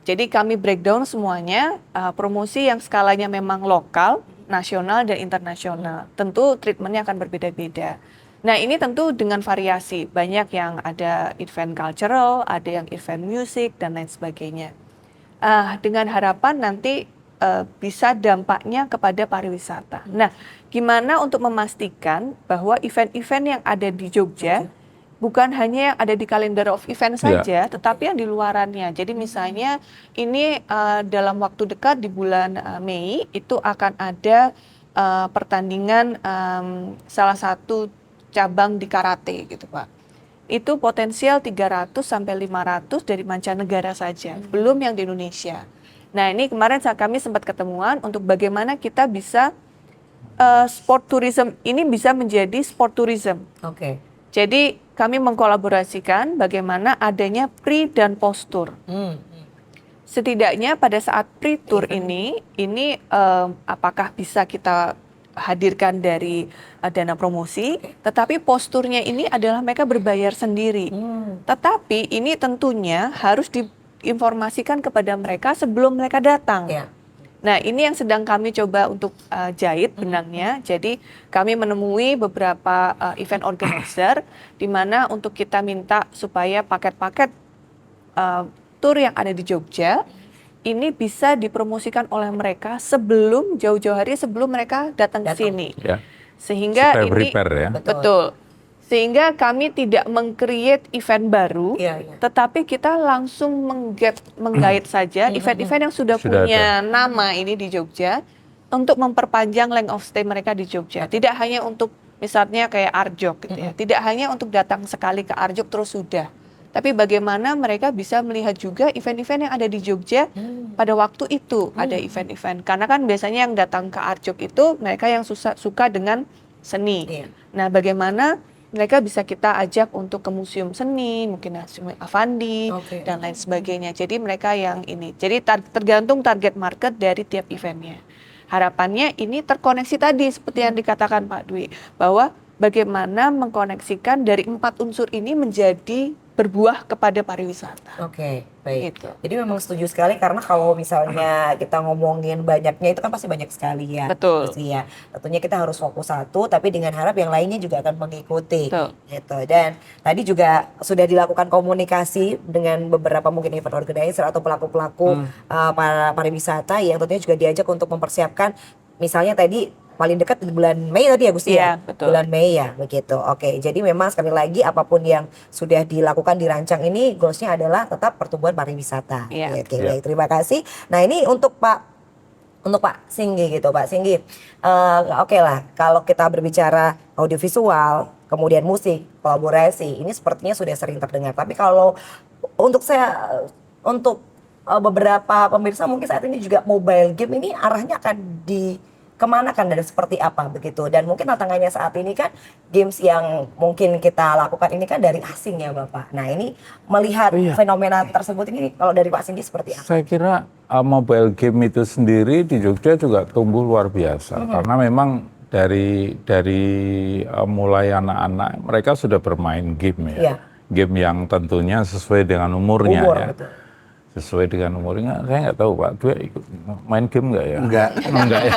Speaker 3: Jadi kami breakdown semuanya, promosi yang skalanya memang lokal, nasional, dan internasional. Tentu treatmentnya akan berbeda-beda. Nah ini tentu dengan variasi, banyak yang ada event cultural, ada yang event music, dan lain sebagainya. Dengan harapan nanti bisa dampaknya kepada pariwisata. Nah gimana untuk memastikan bahwa event-event yang ada di Jogja, bukan hanya yang ada di kalender of event saja, tetapi yang di luarannya. Jadi misalnya ini dalam waktu dekat di bulan Mei, itu akan ada pertandingan salah satu cabang di karate gitu Pak. Itu potensial 300 sampai 500 dari mancanegara saja, belum yang di Indonesia. Nah ini kemarin kami sempat ketemuan untuk bagaimana kita bisa sport tourism ini bisa menjadi sport tourism.
Speaker 1: Oke.
Speaker 3: Jadi kami mengkolaborasikan bagaimana adanya pre dan post tour. Setidaknya pada saat pre-tour ini apakah bisa kita hadirkan dari dana promosi, tetapi posturnya ini adalah mereka berbayar sendiri. Tetapi ini tentunya harus diinformasikan kepada mereka sebelum mereka datang.
Speaker 1: Ya.
Speaker 3: Nah ini yang sedang kami coba untuk jahit benangnya. Jadi kami menemui beberapa event organizer di mana untuk kita minta supaya paket-paket tour yang ada di Jogja ini bisa dipromosikan oleh mereka sebelum jauh-jauh hari sebelum mereka datang ke sini.
Speaker 4: Ya.
Speaker 3: Sehingga
Speaker 4: Supaya
Speaker 3: ini
Speaker 4: prepare ya.
Speaker 3: betul. Sehingga kami tidak meng-create event baru, tetapi kita langsung menggait saja event-event yang sudah punya nama ini di Jogja untuk memperpanjang length of stay mereka di Jogja. Tidak hanya untuk misalnya kayak Arjok gitu ya. Tidak hanya untuk datang sekali ke Arjok terus sudah. tapi bagaimana mereka bisa melihat juga event-event yang ada di Jogja pada waktu itu ada event-event. Karena kan biasanya yang datang ke Arjok itu mereka yang suka dengan seni.
Speaker 1: Iya.
Speaker 3: Nah, bagaimana mereka bisa kita ajak untuk ke museum seni, mungkin Museum Avandi
Speaker 1: Oke.
Speaker 3: dan lain sebagainya. Jadi mereka yang ini. Jadi tergantung target market dari tiap eventnya. Harapannya ini terkoneksi tadi seperti yang dikatakan Pak Dwi, bahwa bagaimana mengkoneksikan dari 4 unsur ini menjadi berbuah kepada pariwisata.
Speaker 1: Oke, baik.
Speaker 3: Gitu.
Speaker 1: Jadi memang setuju sekali karena kalau misalnya kita ngomongin banyaknya itu kan pasti banyak sekali ya.
Speaker 3: Betul.
Speaker 1: Pasti ya. Tentunya kita harus fokus satu tapi dengan harap yang lainnya juga akan mengikuti.
Speaker 3: Betul.
Speaker 1: Gitu. Dan tadi juga sudah dilakukan komunikasi dengan beberapa mungkin event organizer atau pelaku-pelaku para pariwisata yang tentunya juga diajak untuk mempersiapkan misalnya tadi paling dekat di bulan Mei tadi ya Gusti ya?
Speaker 3: Iya, betul.
Speaker 1: Bulan Mei ya begitu. Oke, jadi memang sekali lagi apapun yang sudah dilakukan dirancang ini goalsnya adalah tetap pertumbuhan pariwisata.
Speaker 3: Iya.
Speaker 1: Oke, baik, terima kasih. Nah ini untuk Pak Singgi gitu Pak Singgi. Oke lah kalau kita berbicara audiovisual, kemudian musik, kolaborasi, ini sepertinya sudah sering terdengar. Tapi kalau untuk beberapa pemirsa mungkin saat ini juga mobile game ini arahnya akan kemana kan dan seperti apa begitu, dan mungkin tantangannya saat ini kan games yang mungkin kita lakukan ini kan dari asing ya Bapak. Nah ini melihat fenomena tersebut ini kalau dari Pak Singgi seperti apa?
Speaker 4: Saya kira mobile game itu sendiri di Jogja juga tumbuh luar biasa karena memang dari mulai anak-anak mereka sudah bermain game ya.
Speaker 1: Iya.
Speaker 4: Game yang tentunya sesuai dengan umurnya ya.
Speaker 1: Betul.
Speaker 4: Sesuai dengan umurnya. Saya nggak tahu Pak Dwi ikut main game nggak ya?
Speaker 2: Enggak.
Speaker 4: Enggak ya.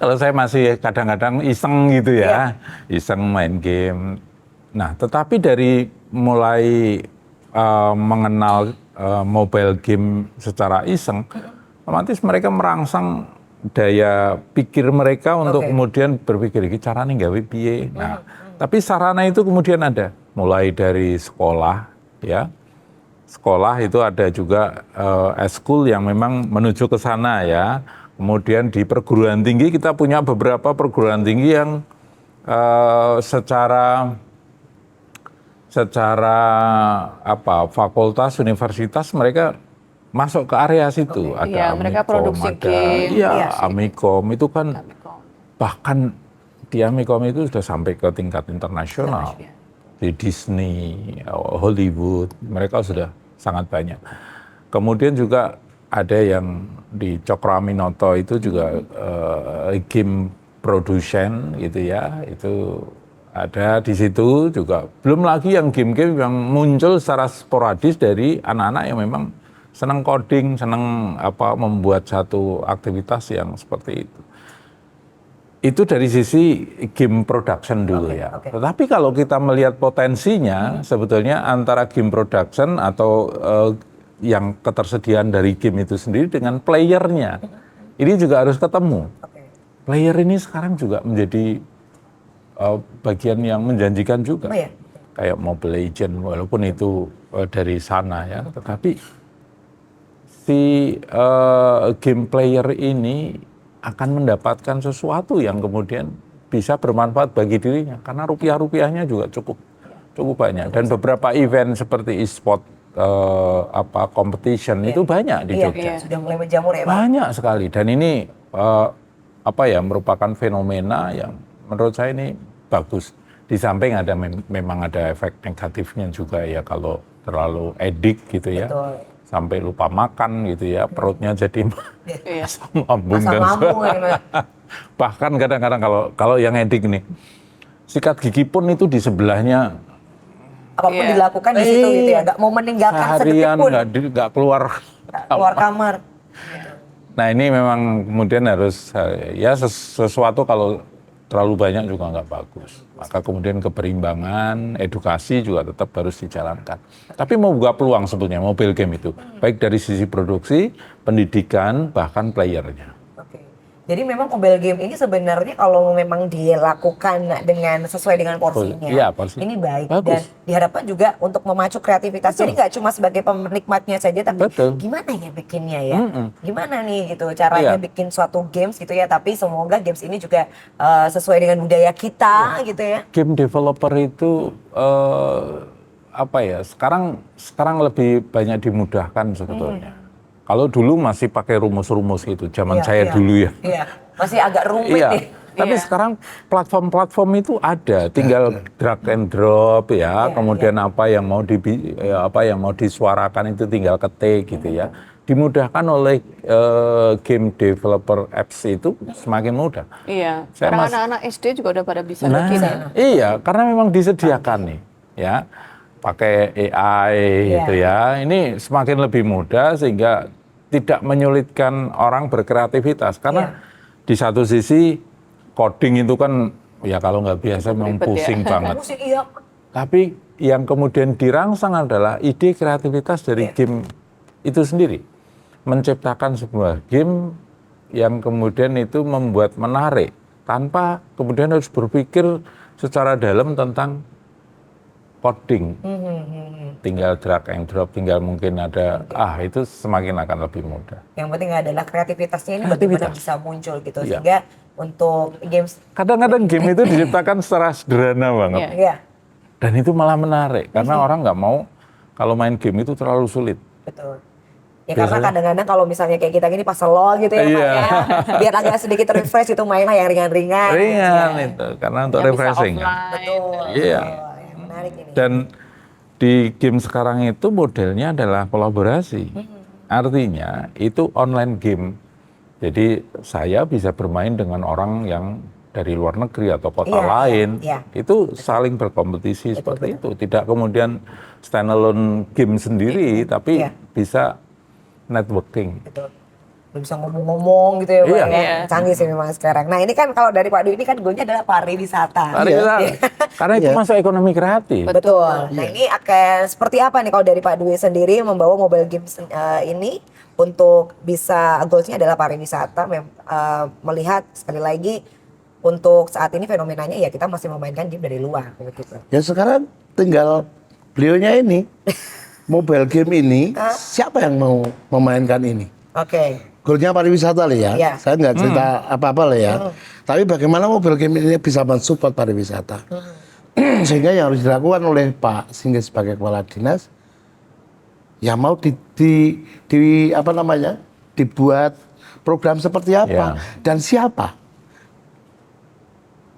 Speaker 4: Kalau saya masih kadang-kadang iseng gitu ya, iseng main game. Nah, tetapi dari mulai mengenal mobile game secara iseng, otomatis mereka merangsang daya pikir mereka untuk kemudian berpikir, iki carane gawe piye. Nah, tapi sarana itu kemudian ada, mulai dari sekolah, ya. Sekolah itu ada juga eskul yang memang menuju ke sana ya. Kemudian di perguruan tinggi kita punya beberapa perguruan tinggi yang secara fakultas universitas mereka masuk ke area situ. Ada
Speaker 3: Iya, mereka produksi game.
Speaker 4: Iya, Amikom itu kan bahkan di Amikom itu sudah sampai ke tingkat internasional. Di Disney, Hollywood, mereka sudah sangat banyak. Kemudian juga ada yang di Cokro Aminoto itu juga game production gitu ya, itu ada di situ juga. Belum lagi yang game-game yang muncul secara sporadis dari anak-anak yang memang senang coding, senang membuat satu aktivitas yang seperti itu. Itu dari sisi game production dulu ya. Tetapi kalau kita melihat potensinya, sebetulnya antara game production atau yang ketersediaan dari game itu sendiri dengan playernya, ini juga harus ketemu. Player ini sekarang juga menjadi bagian yang menjanjikan juga. Kayak Mobile Legends, walaupun itu dari sana ya. Tetapi si game player ini akan mendapatkan sesuatu yang kemudian bisa bermanfaat bagi dirinya karena rupiah-rupiahnya juga cukup banyak, dan beberapa event seperti e-sport competition itu banyak di Jogja.
Speaker 1: Sudah mulai menjamur ya Pak?
Speaker 4: Banyak sekali, dan ini merupakan fenomena yang menurut saya ini bagus. Di samping ada memang ada efek negatifnya juga ya kalau terlalu edik gitu ya.
Speaker 1: Betul.
Speaker 4: Sampai lupa makan gitu ya, perutnya jadi asam lambung
Speaker 1: Asam
Speaker 4: dan
Speaker 1: lambung ya,
Speaker 4: bahkan kadang-kadang kalau yang edik nih, sikat gigi pun itu di sebelahnya
Speaker 1: apapun dilakukan di situ gitu ya, nggak mau meninggalkan sedetik
Speaker 4: seharian
Speaker 1: pun
Speaker 4: nggak keluar
Speaker 1: kamar.
Speaker 4: Nah ini memang kemudian harus ya sesuatu kalau terlalu banyak juga nggak bagus. Maka kemudian keberimbangan, edukasi juga tetap harus dijalankan. Tapi membuka peluang sebetulnya mobile game itu, baik dari sisi produksi, pendidikan, bahkan playernya.
Speaker 1: Jadi memang mobile game ini sebenarnya kalau memang dilakukan sesuai dengan porsinya, ini baik. Dan diharapkan juga untuk memacu kreativitas. Jadi nggak cuma sebagai penikmatnya saja, tapi gimana ya bikinnya ya, gimana nih gitu caranya bikin suatu games gitu ya. Tapi semoga games ini juga sesuai dengan budaya kita gitu ya.
Speaker 4: Game developer itu apa ya? Sekarang lebih banyak dimudahkan sebetulnya. Kalau dulu masih pakai rumus-rumus gitu, zaman
Speaker 1: Iya,
Speaker 4: saya
Speaker 1: iya.
Speaker 4: dulu ya.
Speaker 1: Iya, masih agak rumit
Speaker 4: Iya.
Speaker 1: nih.
Speaker 4: Tapi
Speaker 3: Iya.
Speaker 4: sekarang platform-platform itu ada, tinggal drag and drop ya.
Speaker 1: Iya,
Speaker 4: Kemudian apa yang mau disuarakan itu tinggal ketik gitu ya. Dimudahkan oleh game developer apps itu semakin mudah.
Speaker 3: Iya.
Speaker 4: Saya
Speaker 3: Sekarang
Speaker 4: mas-
Speaker 3: anak-anak SD juga udah pada bisa
Speaker 4: Nah,
Speaker 3: bikin ya.
Speaker 4: iya, karena memang disediakan nih, ya, pakai AI
Speaker 1: Iya.
Speaker 4: gitu ya. Ini semakin lebih mudah sehingga tidak menyulitkan orang berkreativitas. Karena di satu sisi coding itu kan ya kalau nggak biasa memang
Speaker 3: Ribet ya.
Speaker 4: pusing banget.
Speaker 1: Musik iya.
Speaker 4: Tapi yang kemudian dirangsang adalah ide kreativitas dari game itu sendiri. Menciptakan sebuah game yang kemudian itu membuat menarik tanpa kemudian harus berpikir secara dalam tentang coding. Tinggal drag and drop, tinggal mungkin ada itu semakin akan lebih mudah.
Speaker 1: Yang penting adalah kreativitasnya ini bagaimana bisa muncul gitu.
Speaker 4: Iya.
Speaker 1: Sehingga untuk games,
Speaker 4: Kadang-kadang game itu diciptakan secara sederhana banget.
Speaker 3: Iya.
Speaker 1: ya
Speaker 4: Dan itu malah menarik karena orang nggak mau kalau main game itu terlalu sulit.
Speaker 1: betul. Ya karena
Speaker 4: Biasanya-
Speaker 1: kadang-kadang kalau misalnya kayak kita gini pas slow gitu ya Pak
Speaker 4: Iya.
Speaker 1: ya. Biar agak sedikit refresh itu mainlah yang ringan-ringan.
Speaker 4: Ringan
Speaker 1: Ya.
Speaker 4: itu karena untuk
Speaker 3: Yang bisa
Speaker 4: refreshing kan.
Speaker 3: offline.
Speaker 1: Betul.
Speaker 4: Iya.
Speaker 1: Betul. Yang menarik ini.
Speaker 4: Dan di game sekarang itu modelnya adalah kolaborasi. Artinya itu online game. Jadi saya bisa bermain dengan orang yang dari luar negeri atau kota
Speaker 1: Iya,
Speaker 4: lain.
Speaker 1: iya.
Speaker 4: Itu saling berkompetisi seperti
Speaker 1: betul.
Speaker 4: itu. Tidak kemudian standalone game sendiri, tapi
Speaker 1: Iya.
Speaker 4: bisa networking.
Speaker 1: Betul. Belum bisa ngomong-ngomong gitu ya Pak
Speaker 4: Iya.
Speaker 1: ya.
Speaker 3: Iya.
Speaker 1: Canggih sih memang sekarang. Nah ini kan kalau dari Pak Dwi ini kan goalnya adalah pariwisata.
Speaker 4: Karena itu masuk ekonomi kreatif.
Speaker 1: Betul. Nah ini akan seperti apa nih kalau dari Pak Dwi sendiri membawa mobile games ini untuk bisa goalsnya adalah pariwisata. Melihat sekali lagi untuk saat ini fenomenanya ya kita masih memainkan game dari luar. Begitu.
Speaker 2: Ya sekarang tinggal beliaunya ini, mobile game ini, siapa yang mau memainkan ini?
Speaker 1: Oke.
Speaker 2: Goalnya pariwisata lah ya.
Speaker 1: Iya.
Speaker 2: Saya nggak cerita apa-apa lah ya. Tapi bagaimana mobile game ini bisa mensupport pariwisata? Sehingga yang harus dilakukan oleh Pak Singgih sebagai kepala dinas, ya mau apa namanya, dibuat program seperti apa dan siapa?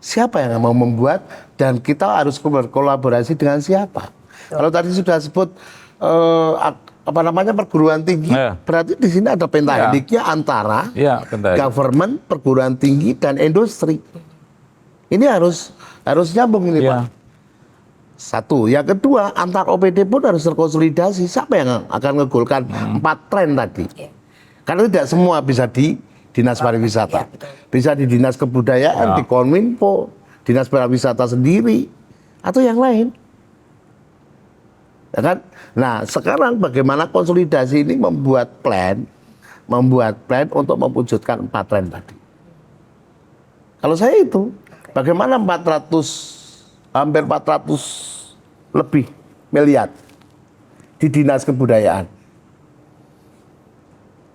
Speaker 2: Siapa yang mau membuat dan kita harus berkolaborasi dengan siapa? Kalau tadi sudah sebut apa namanya perguruan tinggi,
Speaker 4: Ya.
Speaker 2: berarti di sini ada pentaheliknya antara
Speaker 4: Iya, betul.
Speaker 2: government, perguruan tinggi dan industri. Ini harus nyambung ini
Speaker 4: Iya.
Speaker 2: Pak. Satu, yang kedua antar OPD pun harus terkonsolidasi. Siapa yang akan ngegolkan 4 tren tadi? Karena tidak semua bisa di dinas pariwisata, bisa di dinas kebudayaan, di Kominfo, dinas pariwisata sendiri, atau yang lain. Ya kan? Nah, sekarang bagaimana konsolidasi ini membuat plan untuk mewujudkan 4 tren tadi. Kalau saya itu, bagaimana hampir 400 lebih miliar di dinas kebudayaan.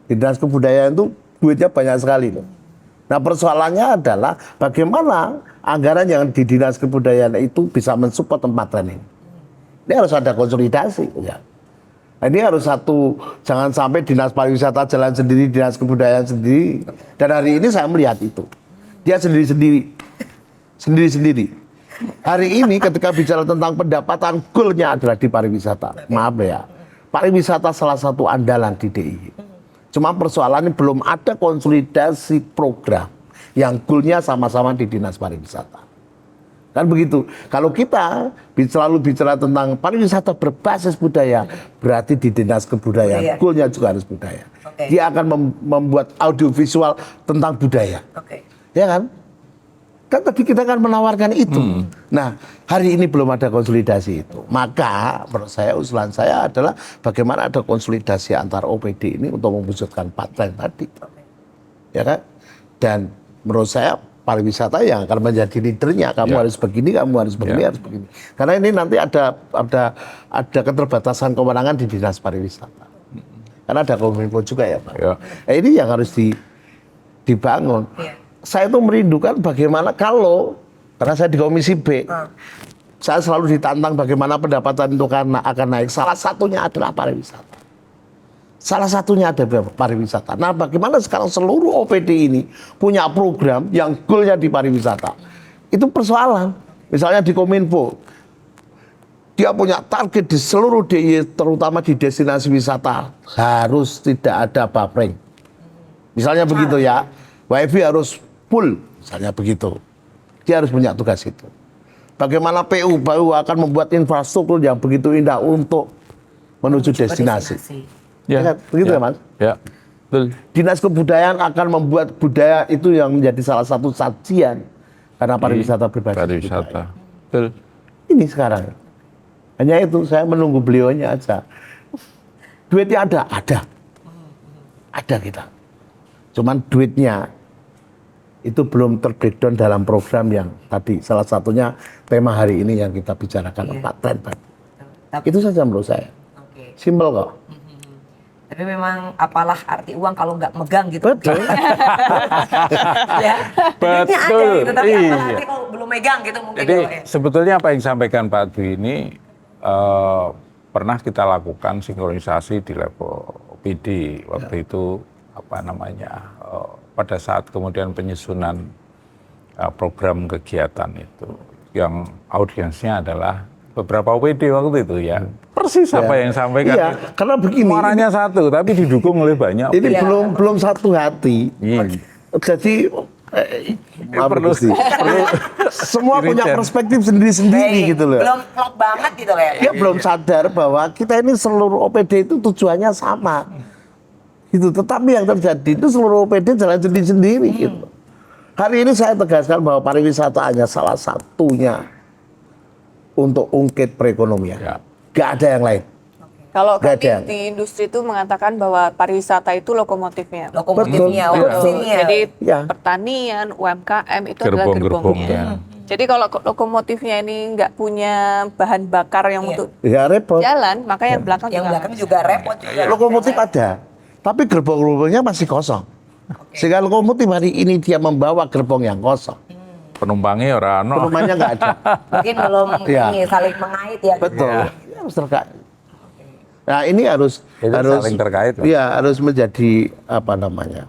Speaker 2: Di dinas kebudayaan itu duitnya banyak sekali loh. Nah persoalannya adalah bagaimana anggaran yang di dinas kebudayaan itu bisa mensupport 4 tren ini. Ini harus ada konsolidasi. Ya. Nah, ini harus jangan sampai dinas pariwisata jalan sendiri, dinas kebudayaan sendiri. Dan hari ini saya melihat itu. Dia sendiri-sendiri. Hari ini ketika bicara tentang pendapatan, goalnya adalah di pariwisata. Maaf ya, pariwisata salah satu andalan di DIY. Cuma persoalannya belum ada konsolidasi program yang goalnya sama-sama di dinas pariwisata. Kan begitu. Kalau kita selalu bicara tentang pariwisata berbasis budaya, berarti di dinas kebudayaan goalnya juga harus budaya. Dia akan membuat audiovisual tentang budaya. Ya kan? Kan tadi kita kan menawarkan itu. Nah, hari ini belum ada konsolidasi itu. Maka menurut saya usulan saya adalah bagaimana ada konsolidasi antar OPD ini untuk mewujudkan 4 tren tadi. Ya kan? Dan menurut saya pariwisata yang akan menjadi leadernya. Kamu harus begini, kamu harus begini, harus begini. Karena ini nanti ada keterbatasan kewenangan di dinas pariwisata. Karena ada Kominfo juga ya Pak. Nah, ini yang harus dibangun. Saya tuh merindukan bagaimana karena saya di Komisi B, saya selalu ditantang bagaimana pendapatan itu akan naik. Salah satunya adalah pariwisata. Salah satunya ada pariwisata. Nah, bagaimana sekarang seluruh OPD ini punya program yang goalnya di pariwisata? Itu persoalan. Misalnya di Kominfo, dia punya target di seluruh DIY, terutama di destinasi wisata, harus tidak ada buffering. Misalnya begitu ya, WiFi harus full, misalnya begitu. Dia harus punya tugas itu. Bagaimana PU baru akan membuat infrastruktur yang begitu indah untuk menuju destinasi. Ya, kan? Begitu ya, Mas?
Speaker 4: Ya, betul.
Speaker 2: Dinas Kebudayaan akan membuat budaya itu yang menjadi salah satu sajian karena pariwisata berbasis
Speaker 4: Pariwisata.
Speaker 2: budaya.
Speaker 4: Betul.
Speaker 2: Ini sekarang. Hanya itu, saya menunggu beliaunya aja. Duitnya ada? Ada. Ada kita. Cuman duitnya itu belum ter-breakdown dalam program yang tadi. Salah satunya tema hari ini yang kita bicarakan, 4 tren. Itu saja menurut saya.
Speaker 1: Oke.
Speaker 2: Simpel kok.
Speaker 1: Tapi memang apalah arti uang kalau nggak megang gitu.
Speaker 2: Betul.
Speaker 1: Ya. Duitnya ada
Speaker 4: Betul.
Speaker 1: gitu, tapi apalah
Speaker 4: Iya.
Speaker 1: arti kalau belum megang gitu mungkin.
Speaker 4: Jadi
Speaker 1: kalau ya.
Speaker 4: sebetulnya apa yang disampaikan Pak Dwi ini pernah kita lakukan sinkronisasi di level PD waktu itu apa namanya pada saat kemudian penyusunan program kegiatan itu yang audiensnya adalah beberapa OPD waktu itu ya persis apa yang disampaikan.
Speaker 2: Iya, karena begini.
Speaker 4: Muaranya satu tapi didukung oleh banyak.
Speaker 2: Ini
Speaker 1: Iya.
Speaker 2: belum satu hati.
Speaker 4: Iya.
Speaker 2: Jadi maaf,
Speaker 4: perlu
Speaker 2: Gusti. Semua punya
Speaker 4: Dirijen.
Speaker 2: perspektif sendiri-sendiri
Speaker 1: Baik,
Speaker 2: gitu loh.
Speaker 1: belum klop banget gitu loh ya.
Speaker 2: Dia belum sadar bahwa kita ini seluruh OPD itu tujuannya sama. Gitu. Tetapi yang terjadi itu seluruh OPD jalan sendiri-sendiri gitu. Hari ini saya tegaskan bahwa pariwisata hanya salah satunya untuk ungkit perekonomian.
Speaker 4: Ya.
Speaker 2: Gak ada yang lain.
Speaker 3: Kalau
Speaker 2: Nggak
Speaker 3: kami
Speaker 2: ada.
Speaker 3: di industri itu mengatakan bahwa pariwisata itu lokomotifnya.
Speaker 1: Lokomotifnya,
Speaker 2: Betul.
Speaker 1: mesinnya.
Speaker 3: Jadi
Speaker 2: Ya.
Speaker 3: pertanian, UMKM itu adalah gerbongnya.
Speaker 4: Gerbong-gerbongnya.
Speaker 3: Jadi kalau lokomotifnya ini nggak punya bahan bakar yang
Speaker 1: Iya.
Speaker 3: untuk
Speaker 2: Ya repot.
Speaker 3: jalan, maka yang belakang
Speaker 1: Yang
Speaker 3: juga
Speaker 1: belakang juga repot juga.
Speaker 2: Lokomotif ada, tapi gerbong-gerbongnya masih kosong. Sehingga lokomotif hari ini dia membawa gerbong yang kosong.
Speaker 4: Penumpangnya orang
Speaker 2: Penumpangnya nggak ada.
Speaker 1: Mungkin belum
Speaker 2: Iya.
Speaker 1: ini saling mengait ya.
Speaker 2: Betul. Ya, harus terkait. Nah ini harus
Speaker 4: Itu saling terkait, Pak.
Speaker 2: Iya, harus menjadi apa namanya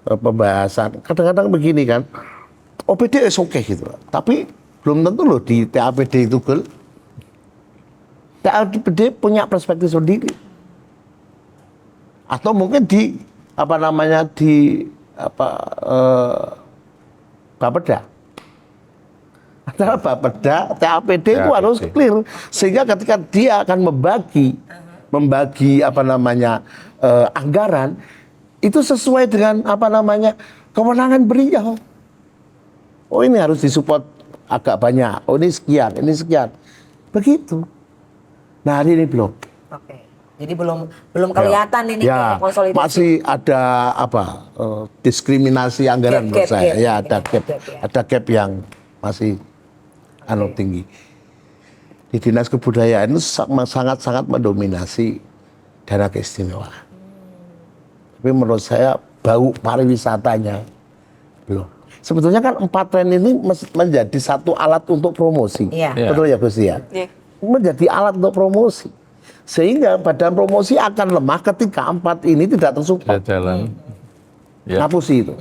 Speaker 2: pembahasan. Kadang-kadang begini kan, OPD is oke gitu, tapi belum tentu loh di TAPD itu goal. TAPD punya perspektif sendiri. Atau mungkin di apa namanya di apa Bapeda. Adalah Bapeda, TAPD itu
Speaker 4: TAPD.
Speaker 2: harus clear sehingga ketika dia akan membagi apa namanya anggaran itu sesuai dengan apa namanya kewenangan beliau. Oh ini harus disupport agak banyak. Oh ini sekian, ini sekian. Begitu. Nah hari ini belum.
Speaker 1: Oke. Jadi belum kelihatan ini
Speaker 2: Ya,
Speaker 1: kayak konsolidasi.
Speaker 2: masih ada apa diskriminasi anggaran menurut
Speaker 1: Gap,
Speaker 2: saya.
Speaker 1: gap.
Speaker 2: Ya ada gap,
Speaker 1: ya.
Speaker 2: ada gap yang masih tinggi. Di Dinas Kebudayaan itu sangat-sangat mendominasi dana keistimewaan. Tapi menurut saya bau pariwisatanya belum. Sebetulnya kan 4 tren ini menjadi satu alat untuk promosi.
Speaker 1: Iya.
Speaker 4: Iya.
Speaker 2: Betul ya Gus ya?
Speaker 3: Iya.
Speaker 2: Menjadi alat untuk promosi. Sehingga badan promosi akan lemah ketika 4 ini tidak tersupport.
Speaker 4: Tidak jalan. Ya.
Speaker 2: Ngapusi itu.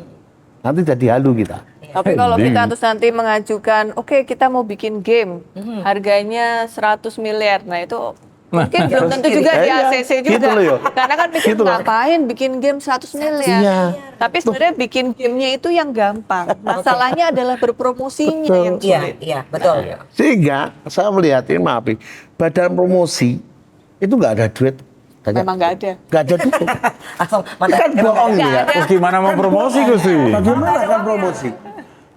Speaker 2: Nanti jadi halu kita.
Speaker 3: Tapi kalau
Speaker 4: Ending.
Speaker 3: kita terus nanti mengajukan, oke kita mau bikin game, harganya 100 miliar. Nah itu mungkin belum tentu juga di
Speaker 2: Iya,
Speaker 3: ACC
Speaker 2: gitu
Speaker 3: juga.
Speaker 2: loh, yo.
Speaker 3: Karena kan pikir
Speaker 2: Gitu loh.
Speaker 3: ngapain bikin game 100 miliar.
Speaker 2: Iya.
Speaker 3: Tapi sebenarnya bikin gamenya itu yang gampang. Masalahnya adalah berpromosinya
Speaker 2: Betul.
Speaker 3: yang
Speaker 1: Iya,
Speaker 3: sulit.
Speaker 1: iya, betul.
Speaker 2: Sehingga saya melihat ini maaf nih, badan promosi itu nggak ada duit.
Speaker 3: Memang nggak ada.
Speaker 2: Nggak ada duit.
Speaker 1: Langsung
Speaker 2: Kan bohong
Speaker 3: Nggak
Speaker 2: ya.
Speaker 3: ada.
Speaker 4: Terus gimana mau promosi Gusti?
Speaker 2: Bagaimana kan promosi?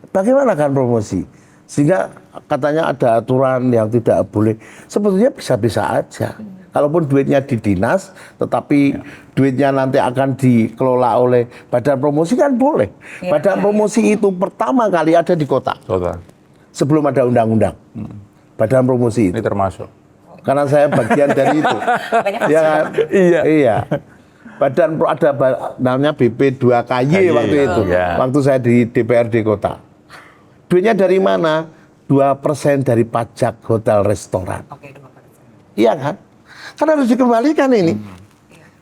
Speaker 2: Bagaimana kan promosi? Sehingga katanya ada aturan yang tidak boleh. Sebetulnya bisa-bisa aja. Kalaupun duitnya di dinas, tetapi duitnya nanti akan dikelola oleh badan promosi kan boleh. Badan promosi itu pertama kali ada di kota
Speaker 4: Total.
Speaker 2: sebelum ada undang-undang. Badan promosi
Speaker 4: Ini
Speaker 2: itu.
Speaker 4: termasuk.
Speaker 2: Karena saya bagian dari itu. Ya kan?
Speaker 4: Iya.
Speaker 2: Iya. Badan ada namanya BP2KY
Speaker 4: KY,
Speaker 2: waktu itu.
Speaker 4: iya.
Speaker 2: Waktu saya di DPRD kota. Duitnya dari mana? 2% dari pajak hotel restoran.
Speaker 1: Oke, 2%.
Speaker 2: Iya kan? Kan harus dikembalikan ini.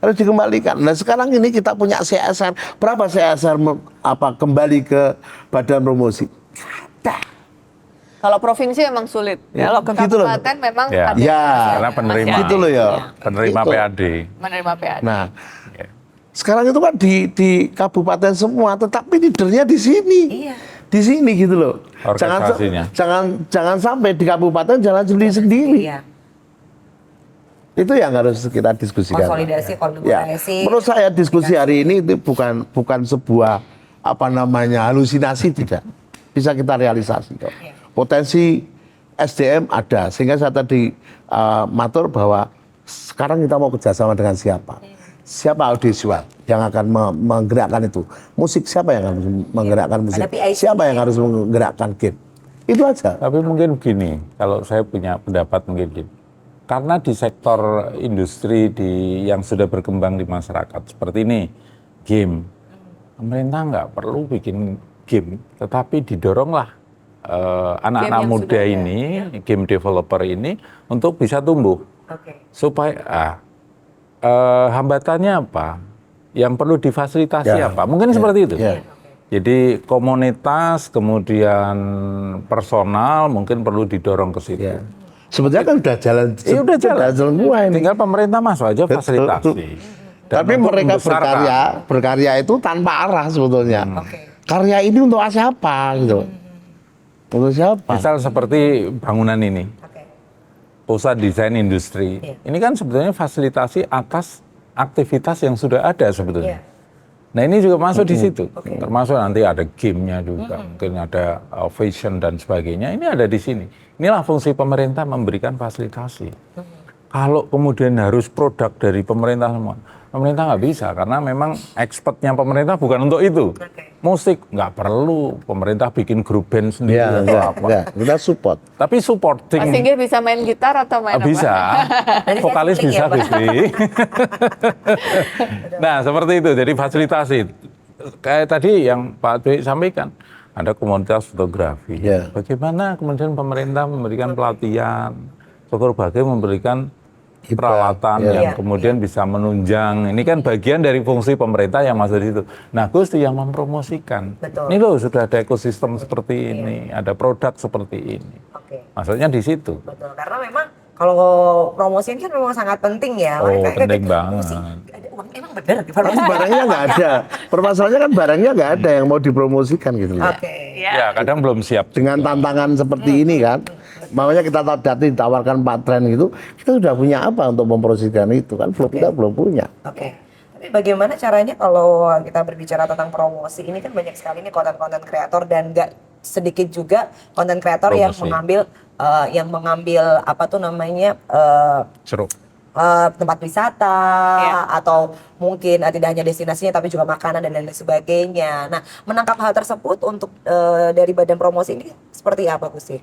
Speaker 2: Harus dikembalikan. Nah sekarang ini kita punya CSR. Berapa CSR kembali ke badan promosi? Ada.
Speaker 3: Kalau provinsi memang sulit.
Speaker 2: Ya,
Speaker 3: Kalau ke
Speaker 2: gitu loh.
Speaker 3: kabupaten memang
Speaker 4: Ya.
Speaker 3: ada
Speaker 2: Ya.
Speaker 4: Karena penerima.
Speaker 2: Gitu loh ya.
Speaker 4: Penerima
Speaker 2: Gitu.
Speaker 4: PAD.
Speaker 3: menerima PAD.
Speaker 2: Nah, sekarang itu kan di kabupaten semua, tetapi leadernya di sini.
Speaker 1: Iya.
Speaker 2: Di sini gitu loh.
Speaker 4: Orkestrasinya.
Speaker 2: Jangan sampai di kabupaten jalan sendiri-sendiri.
Speaker 1: Iya.
Speaker 2: Itu yang harus kita diskusikan.
Speaker 1: Konsolidasi,
Speaker 2: Ya,
Speaker 1: kolaborasi.
Speaker 2: menurut saya diskusi hari ini itu bukan sebuah halusinasi, tidak. Bisa kita realisasi kok.
Speaker 1: Iya.
Speaker 2: Potensi SDM ada, sehingga saya tadi matur bahwa sekarang kita mau kerjasama dengan siapa? Siapa audiovisual yang akan menggerakkan itu? Musik siapa yang harus menggerakkan musik?
Speaker 1: Ada PIC.
Speaker 2: Siapa yang harus menggerakkan game? Itu aja.
Speaker 4: Tapi mungkin begini, kalau saya punya pendapat mungkin gini. Karena di sektor industri yang sudah berkembang di masyarakat seperti ini, game, pemerintah nggak perlu bikin game, tetapi didoronglah anak-anak
Speaker 3: yang
Speaker 4: muda
Speaker 3: sudah ada.
Speaker 4: ini, game developer ini untuk bisa tumbuh.
Speaker 1: Oke.
Speaker 4: Supaya hambatannya apa? Yang perlu difasilitasi
Speaker 2: Ya.
Speaker 4: apa? Mungkin seperti itu.
Speaker 2: Ya.
Speaker 4: Jadi komunitas, kemudian personal mungkin perlu didorong ke situ.
Speaker 2: Ya. Sebetulnya kan udah jalan.
Speaker 4: Iya udah jalan.
Speaker 2: semua ini.
Speaker 4: Tinggal pemerintah masuk aja
Speaker 2: Betul.
Speaker 4: fasilitasi. Dan
Speaker 2: Tapi
Speaker 4: untuk
Speaker 2: mereka
Speaker 4: membesarkan.
Speaker 2: berkarya itu tanpa arah sebetulnya.
Speaker 1: Oke.
Speaker 2: Karya ini untuk siapa gitu? Untuk siapa?
Speaker 4: Misal seperti bangunan ini,
Speaker 1: Oke.
Speaker 4: pusat desain industri.
Speaker 1: Iya.
Speaker 4: Ini kan sebetulnya fasilitasi atas aktivitas yang sudah ada sebetulnya.
Speaker 1: Iya.
Speaker 4: Nah ini juga masuk di situ,
Speaker 1: Oke.
Speaker 4: termasuk nanti ada gamenya juga, mungkin ada fashion dan sebagainya. Ini ada di sini. Inilah fungsi pemerintah memberikan fasilitasi. Kalau kemudian harus produk dari pemerintah semua, pemerintah nggak bisa karena memang expertnya pemerintah bukan untuk itu.
Speaker 1: Oke.
Speaker 4: Musik nggak perlu pemerintah bikin grup band sendiri
Speaker 2: Ya,
Speaker 4: atau apa.
Speaker 2: enggak. Kita support.
Speaker 4: Tapi supporting
Speaker 3: Mas Singgih bisa main gitar atau main apa?
Speaker 4: bisa,
Speaker 1: Nanti saya
Speaker 4: vokalis
Speaker 1: link
Speaker 4: bisa
Speaker 1: ya, Pak.
Speaker 4: Gusti. Nah seperti itu, jadi fasilitasi. Kayak tadi yang Pak Dwi sampaikan, ada komunitas fotografi.
Speaker 2: Ya.
Speaker 4: Bagaimana kemudian pemerintah memberikan pelatihan, berbagai memberikan
Speaker 2: Hibah,
Speaker 4: peralatan
Speaker 2: ya.
Speaker 4: yang
Speaker 1: Iya,
Speaker 4: kemudian bisa menunjang. Ini kan bagian dari fungsi pemerintah yang masuk di situ. Nah, Gusti yang mempromosikan.
Speaker 1: Betul.
Speaker 4: Ini loh sudah ada ekosistem seperti ini, ada produk seperti ini.
Speaker 1: Oke.
Speaker 4: Maksudnya di situ.
Speaker 1: Betul, karena memang kalau promosi ini kan memang sangat penting ya.
Speaker 4: Oh,
Speaker 1: Makanya
Speaker 4: penting
Speaker 1: kita,
Speaker 4: banget.
Speaker 1: promosi, ada uang, emang bener.
Speaker 2: Tapi barangnya nggak ada. Permasalahannya kan barangnya nggak ada yang mau dipromosikan gitu loh.
Speaker 1: Oke.
Speaker 4: Ya, kadang belum siap.
Speaker 2: Dengan tantangan seperti ini kan. Makanya kita ditawarkan 4 tren gitu, kita sudah punya apa untuk mempromosikan itu kan? Kita belum punya.
Speaker 1: Oke. Tapi bagaimana caranya kalau kita berbicara tentang promosi ini kan banyak sekali nih konten-konten kreator dan nggak sedikit juga konten kreator yang
Speaker 4: Promosi.
Speaker 1: mengambil apa tuh namanya
Speaker 4: Seru.
Speaker 1: tempat wisata atau mungkin tidak hanya destinasinya tapi juga makanan dan lain sebagainya. Nah, menangkap hal tersebut untuk dari badan promosi ini seperti apa, Gusti?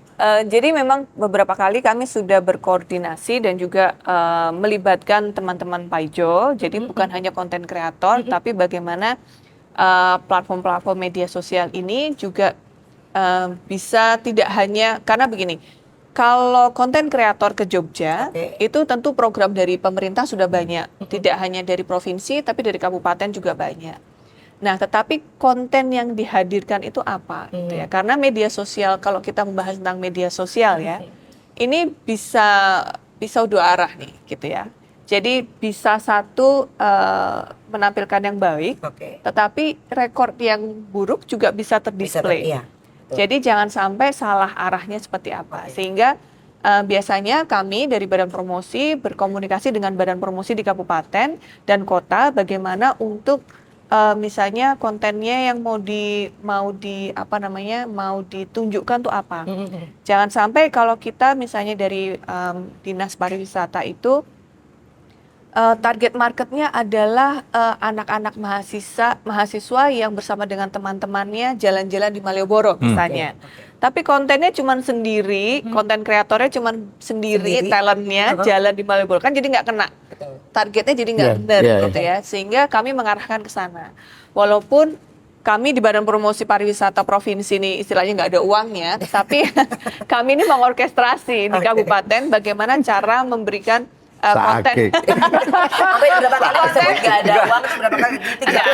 Speaker 3: Jadi memang beberapa kali kami sudah berkoordinasi dan juga melibatkan teman-teman Paijo. Jadi bukan hanya konten kreator, tapi bagaimana platform-platform media sosial ini juga bisa tidak hanya karena begini. Kalau konten kreator ke Jogja, itu tentu program dari pemerintah sudah banyak. Tidak hanya dari provinsi, tapi dari kabupaten juga banyak. Nah, tetapi konten yang dihadirkan itu apa? Gitu ya. Karena media sosial, kalau kita membahas tentang media sosial ya, ini bisa dua arah nih, gitu ya. Jadi bisa satu menampilkan yang baik, tetapi rekor yang buruk juga bisa terdisplay.
Speaker 1: Iya.
Speaker 3: Jadi jangan sampai salah arahnya seperti apa. Sehingga biasanya kami dari Badan Promosi berkomunikasi dengan Badan Promosi di kabupaten dan kota bagaimana untuk misalnya kontennya yang mau ditunjukkan tuh apa. Jangan sampai kalau kita misalnya dari Dinas Pariwisata itu target marketnya adalah anak-anak mahasiswa yang bersama dengan teman-temannya jalan-jalan di Malioboro misalnya. Tapi kontennya cuma sendiri, konten kreatornya cuma sendiri, talentnya jalan di Malioboro kan jadi nggak kena. Targetnya jadi nggak benar gitu ya. Sehingga kami mengarahkan ke sana. Walaupun kami di Badan Promosi Pariwisata Provinsi ini istilahnya nggak ada uangnya, tapi kami ini mengorkestrasi di kabupaten bagaimana cara memberikan konten.
Speaker 2: Saake.
Speaker 1: Sampai berapa kali disebut nggak ada uang, berapa kali gitu ya.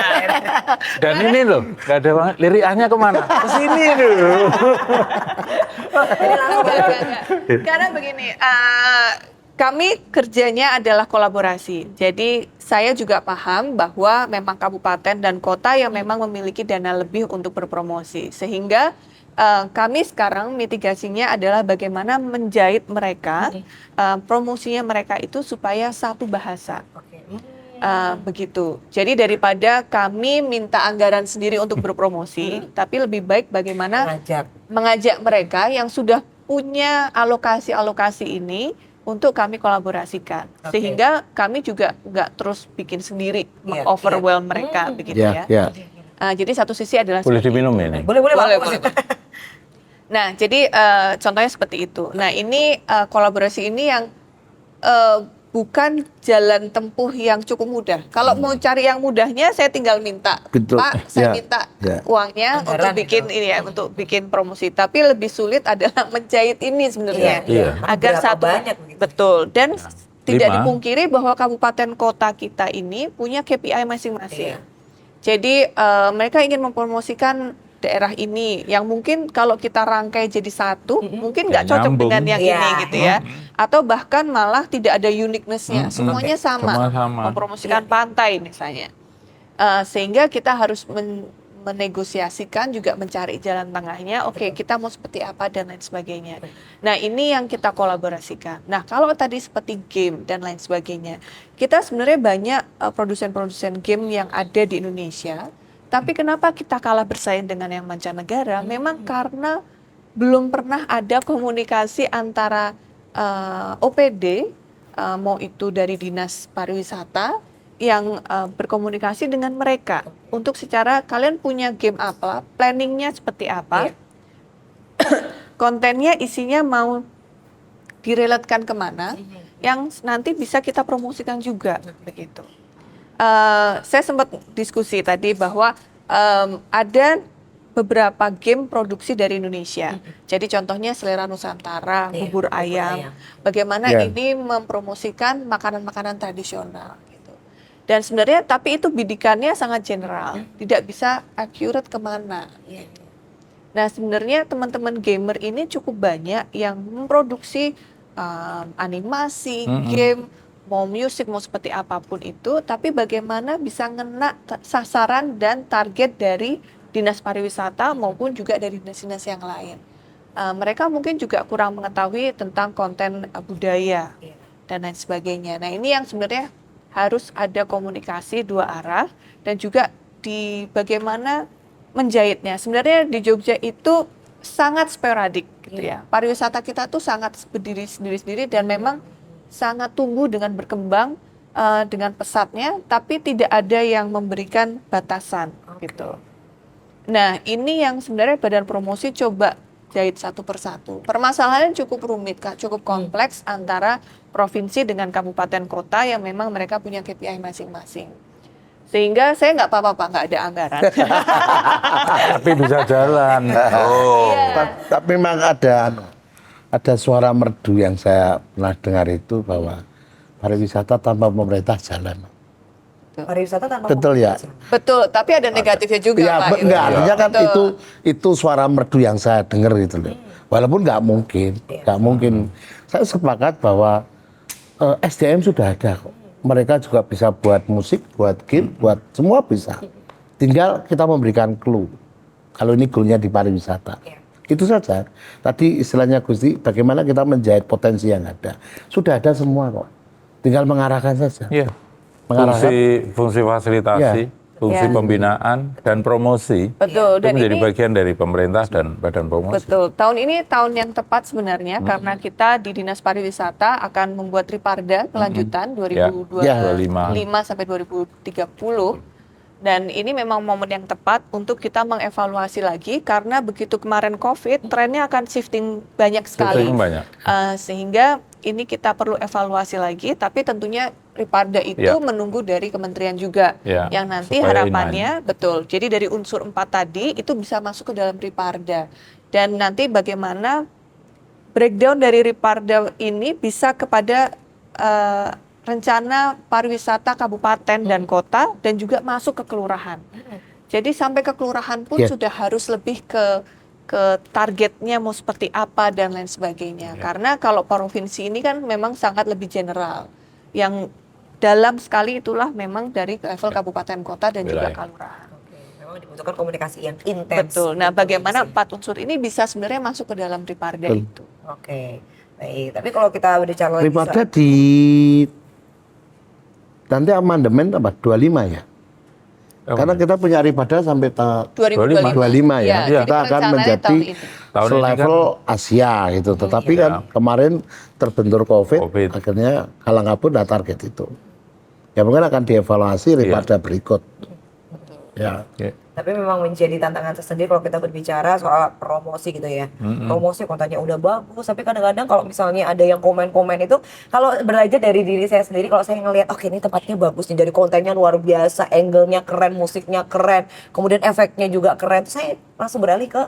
Speaker 4: Dan ini loh, nggak ada banget. Liriahnya kemana? Ke sini loh.
Speaker 3: Enggak. Karena begini, kami kerjanya adalah kolaborasi. Jadi saya juga paham bahwa memang kabupaten dan kota yang memang memiliki dana lebih untuk berpromosi. Sehingga kami sekarang mitigasinya adalah bagaimana menjahit mereka, promosinya mereka itu supaya satu bahasa. Begitu. Jadi daripada kami minta anggaran sendiri untuk berpromosi, tapi lebih baik bagaimana mengajak mereka yang sudah punya alokasi-alokasi ini untuk kami kolaborasikan, sehingga kami juga nggak terus bikin sendiri, meng-overwhelm mereka, begitu ya. Jadi satu sisi adalah
Speaker 4: Boleh diminum ini?
Speaker 1: Boleh.
Speaker 3: Nah, jadi contohnya seperti itu. Nah, ini kolaborasi ini yang bukan jalan tempuh yang cukup mudah. Kalau mau cari yang mudahnya, saya tinggal minta,
Speaker 2: Betul.
Speaker 3: Pak, saya minta uangnya
Speaker 1: Anggaran
Speaker 3: untuk bikin ini ya, untuk bikin promosi. Tapi lebih sulit adalah menjahit ini sebenarnya,
Speaker 4: Iya.
Speaker 3: agar
Speaker 1: Berapa
Speaker 3: satu
Speaker 1: banyak begitu?
Speaker 3: betul. Dan tidak
Speaker 4: 5.
Speaker 3: dipungkiri bahwa kabupaten kota kita ini punya KPI masing-masing. Jadi mereka ingin mempromosikan daerah ini yang mungkin kalau kita rangkai jadi satu mungkin nggak
Speaker 4: Nggak
Speaker 3: cocok
Speaker 4: nyambung.
Speaker 3: dengan yang
Speaker 1: Iya.
Speaker 3: ini gitu ya, atau bahkan malah tidak ada uniqueness-nya, semuanya sama,
Speaker 4: Semua sama.
Speaker 3: mempromosikan pantai misalnya. Sehingga kita harus menegosiasikan juga mencari jalan tengahnya. Oke, kita mau seperti apa dan lain sebagainya. Nah, ini yang kita kolaborasikan. Nah, kalau tadi seperti game dan lain sebagainya, kita sebenarnya banyak produsen-produsen game yang ada di Indonesia. Tapi kenapa kita kalah bersaing dengan yang mancanegara? Memang karena belum pernah ada komunikasi antara OPD, mau itu dari Dinas Pariwisata, yang berkomunikasi dengan mereka untuk secara kalian punya game apa, planningnya seperti apa, kontennya isinya mau direlatkan kemana, yang nanti bisa kita promosikan juga begitu. Saya sempat diskusi tadi bahwa ada beberapa game produksi dari Indonesia. Jadi contohnya Selera Nusantara, bubur ayam. Bagaimana ini mempromosikan makanan-makanan tradisional gitu. Dan sebenarnya tapi itu bidikannya sangat general, tidak bisa accurate kemana. Nah, sebenarnya teman-teman gamer ini cukup banyak yang memproduksi animasi, game, mau musik, mau seperti apapun itu, tapi bagaimana bisa ngena sasaran dan target dari Dinas Pariwisata maupun juga dari dinas-dinas yang lain. Mereka mungkin juga kurang mengetahui tentang konten budaya dan lain sebagainya. Nah, ini yang sebenarnya harus ada komunikasi dua arah dan juga di bagaimana menjahitnya. Sebenarnya di Jogja itu sangat sporadik gitu ya. Pariwisata kita tuh sangat berdiri sendiri-sendiri dan memang sangat tumbuh dengan berkembang dengan pesatnya, tapi tidak ada yang memberikan batasan gitu. Nah, ini yang sebenarnya Badan Promosi coba jahit satu persatu. Permasalahan cukup rumit, Kak, cukup kompleks antara provinsi dengan kabupaten kota yang memang mereka punya KPI masing-masing. Sehingga saya nggak apa-apa, Pak, nggak ada anggaran.
Speaker 4: Tapi bisa jalan.
Speaker 2: Tapi memang ada suara merdu yang saya pernah dengar itu bahwa pariwisata tanpa pemerintah jalan.
Speaker 1: Pariwisata tanpa
Speaker 2: Betul ya?
Speaker 3: Betul, tapi ada negatifnya juga,
Speaker 2: Ya,
Speaker 3: Pak.
Speaker 2: enggak, artinya kan
Speaker 3: Betul.
Speaker 2: itu suara merdu yang saya dengar gitu loh. Walaupun nggak mungkin. Saya sepakat bahwa SDM sudah ada kok. Mereka juga bisa buat musik, buat game, buat semua bisa. Tinggal kita memberikan clue. Kalau ini goalnya di pariwisata. Itu saja. Tadi istilahnya Gusti, bagaimana kita menjahit potensi yang ada. Sudah ada semua kok. Tinggal mengarahkan saja.
Speaker 4: Iya.
Speaker 2: Mengarahkan.
Speaker 4: Fungsi fasilitasi, fungsi pembinaan dan promosi.
Speaker 3: Betul,
Speaker 4: Itu
Speaker 3: dan
Speaker 4: menjadi
Speaker 3: ini
Speaker 4: bagian dari pemerintah dan badan promosi.
Speaker 3: betul. Tahun ini tahun yang tepat sebenarnya karena kita di Dinas Pariwisata akan membuat Triparda kelanjutan 2025 sampai 2030. Dan ini memang momen yang tepat untuk kita mengevaluasi lagi karena begitu kemarin COVID, trennya akan shifting banyak sekali.
Speaker 4: Shifting banyak.
Speaker 3: Sehingga ini kita perlu evaluasi lagi, tapi tentunya Riparda itu
Speaker 4: Ya.
Speaker 3: menunggu dari kementerian juga,
Speaker 4: Ya,
Speaker 3: yang nanti
Speaker 4: supaya
Speaker 3: harapannya betul. Jadi dari unsur 4 tadi itu bisa masuk ke dalam Riparda, dan nanti bagaimana breakdown dari Riparda ini bisa kepada rencana pariwisata kabupaten dan kota, dan juga masuk ke kelurahan. Jadi sampai ke kelurahan pun
Speaker 2: Ya.
Speaker 3: sudah harus lebih ke targetnya mau seperti apa dan lain sebagainya. Karena kalau provinsi ini kan memang sangat lebih general. Yang dalam sekali itulah memang dari level kabupaten kota dan juga
Speaker 4: Wilayah.
Speaker 3: kelurahan.
Speaker 1: Oke, memang dibutuhkan komunikasi yang intens.
Speaker 3: Betul. Nah,
Speaker 1: untuk
Speaker 3: bagaimana
Speaker 1: provinsi.
Speaker 3: 4 unsur ini bisa sebenarnya masuk ke dalam Riparda
Speaker 2: Betul.
Speaker 3: itu.
Speaker 1: Oke, baik. Tapi kalau kita berbicara lagi
Speaker 2: Riparda di nanti amandemen apa 25 ya. Karena kita punya Riparda sampai
Speaker 3: 2025.
Speaker 2: 25 ya.
Speaker 3: jadi
Speaker 2: Kita akan
Speaker 3: rencananya
Speaker 2: menjadi
Speaker 3: tahun ini.
Speaker 4: Tahun ini
Speaker 2: selevel Asia gitu. Tetapi
Speaker 4: iya.
Speaker 2: kan kemarin terbentur COVID,
Speaker 4: Covid.
Speaker 2: akhirnya kalang kabut dah target itu. Ya mungkin akan dievaluasi Riparda berikut. Ya.
Speaker 4: Ya.
Speaker 1: tapi memang menjadi tantangan tersendiri kalau kita berbicara soal promosi gitu ya. Promosi kontennya udah bagus, tapi kadang-kadang kalau misalnya ada yang komen-komen itu, kalau belajar dari diri saya sendiri, kalau saya ngelihat, oke ini tempatnya bagus nih, dari kontennya luar biasa, angle-nya keren, musiknya keren, kemudian efeknya juga keren, terus saya langsung beralih ke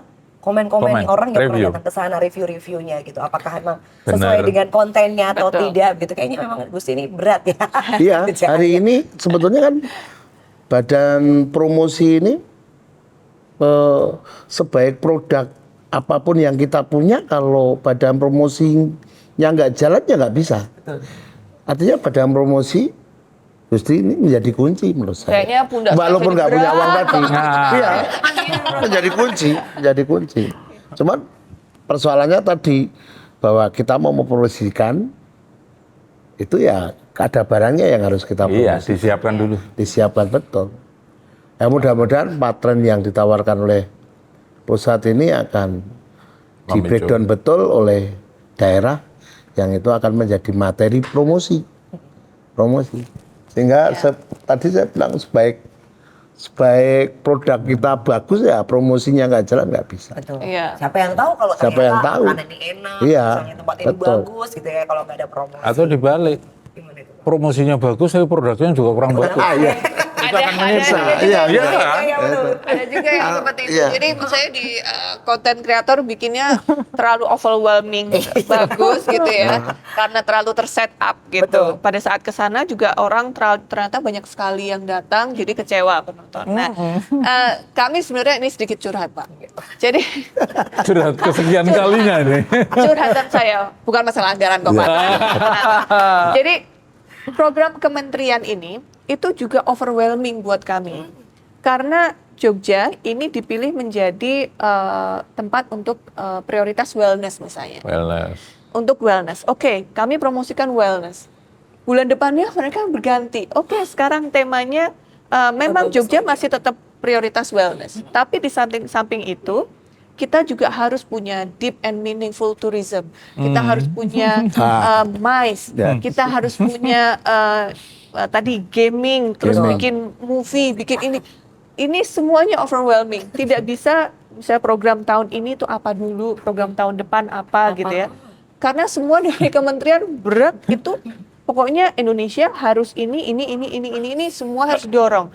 Speaker 1: komen-komen
Speaker 4: Komen,
Speaker 1: orang yang pernah
Speaker 4: review.
Speaker 1: datang ke sana, review-reviewnya gitu. Apakah emang sesuai
Speaker 4: Benar.
Speaker 1: dengan kontennya atau
Speaker 3: Betul.
Speaker 1: tidak gitu. Kayaknya memang Gusti ini berat ya.
Speaker 2: Iya,
Speaker 1: Kerjaannya.
Speaker 2: hari ini sebetulnya kan badan promosi ini sebaik produk apapun yang kita punya, kalau badan promosinya nggak jalan ya nggak bisa. Artinya badan promosi Gusti ini menjadi kunci menurut saya.
Speaker 3: Kayaknya pundak saya
Speaker 2: Walaupun
Speaker 3: jadi
Speaker 2: nggak punya
Speaker 3: berat
Speaker 2: uang tadi,
Speaker 4: Nah.
Speaker 2: iya, menjadi kunci. Cuman persoalannya tadi bahwa kita mau mempromosikan itu ya ada barangnya yang harus kita
Speaker 4: Iya,
Speaker 2: promosi.
Speaker 4: disiapkan dulu.
Speaker 2: Disiapkan betul. Ya mudah-mudahan patren yang ditawarkan oleh pusat ini akan di
Speaker 4: Memicu.
Speaker 2: breakdown betul oleh daerah, yang itu akan menjadi materi promosi. Sehingga tadi saya bilang sebaik produk kita bagus ya promosinya nggak jalan nggak bisa.
Speaker 1: Betul.
Speaker 3: Iya.
Speaker 1: Siapa yang tahu kalau
Speaker 2: Siapa
Speaker 1: ternyata
Speaker 2: yang tahu?
Speaker 1: makanan ini enak,
Speaker 2: Iya,
Speaker 1: misalnya tempat ini
Speaker 2: betul.
Speaker 1: bagus gitu ya, kalau nggak ada promosi.
Speaker 4: Atau dibalik,
Speaker 1: Gimana itu?
Speaker 4: promosinya bagus, tapi produknya juga kurang bagus.
Speaker 2: Iya.
Speaker 3: Ada
Speaker 2: menyiksa.
Speaker 3: juga
Speaker 2: Iya,
Speaker 3: yang
Speaker 4: iya.
Speaker 3: begitu.
Speaker 1: Iya, betul.
Speaker 3: Ada juga yang seperti itu.
Speaker 2: Iya.
Speaker 3: Jadi misalnya di content creator bikinnya terlalu overwhelming, bagus gitu ya, karena terlalu terset up gitu.
Speaker 1: Betul.
Speaker 3: Pada saat kesana juga orang ternyata banyak sekali yang datang, jadi kecewa penonton. Nah, kami sebenarnya ini sedikit curhat Pak. Jadi
Speaker 4: Curhat kesekian kalinya ini.
Speaker 3: curhatan saya bukan masalah anggaran kok Pak. Jadi program kementerian ini itu juga overwhelming buat kami, karena Jogja ini dipilih menjadi tempat untuk prioritas wellness misalnya.
Speaker 4: Wellness.
Speaker 3: Untuk wellness, oke, kami promosikan wellness. Bulan depannya mereka berganti. Oke, sekarang temanya memang Jogja masih tetap prioritas wellness, tapi di samping itu kita juga harus punya deep and meaningful tourism. Kita harus punya MICE,
Speaker 2: Ya.
Speaker 3: kita harus punya tadi gaming, terus bikin movie, bikin ini. Ini semuanya overwhelming. Tidak bisa misalnya program tahun ini itu apa dulu, program tahun depan apa gitu ya. Karena semua dari kementerian berat itu, pokoknya Indonesia harus ini semua harus didorong.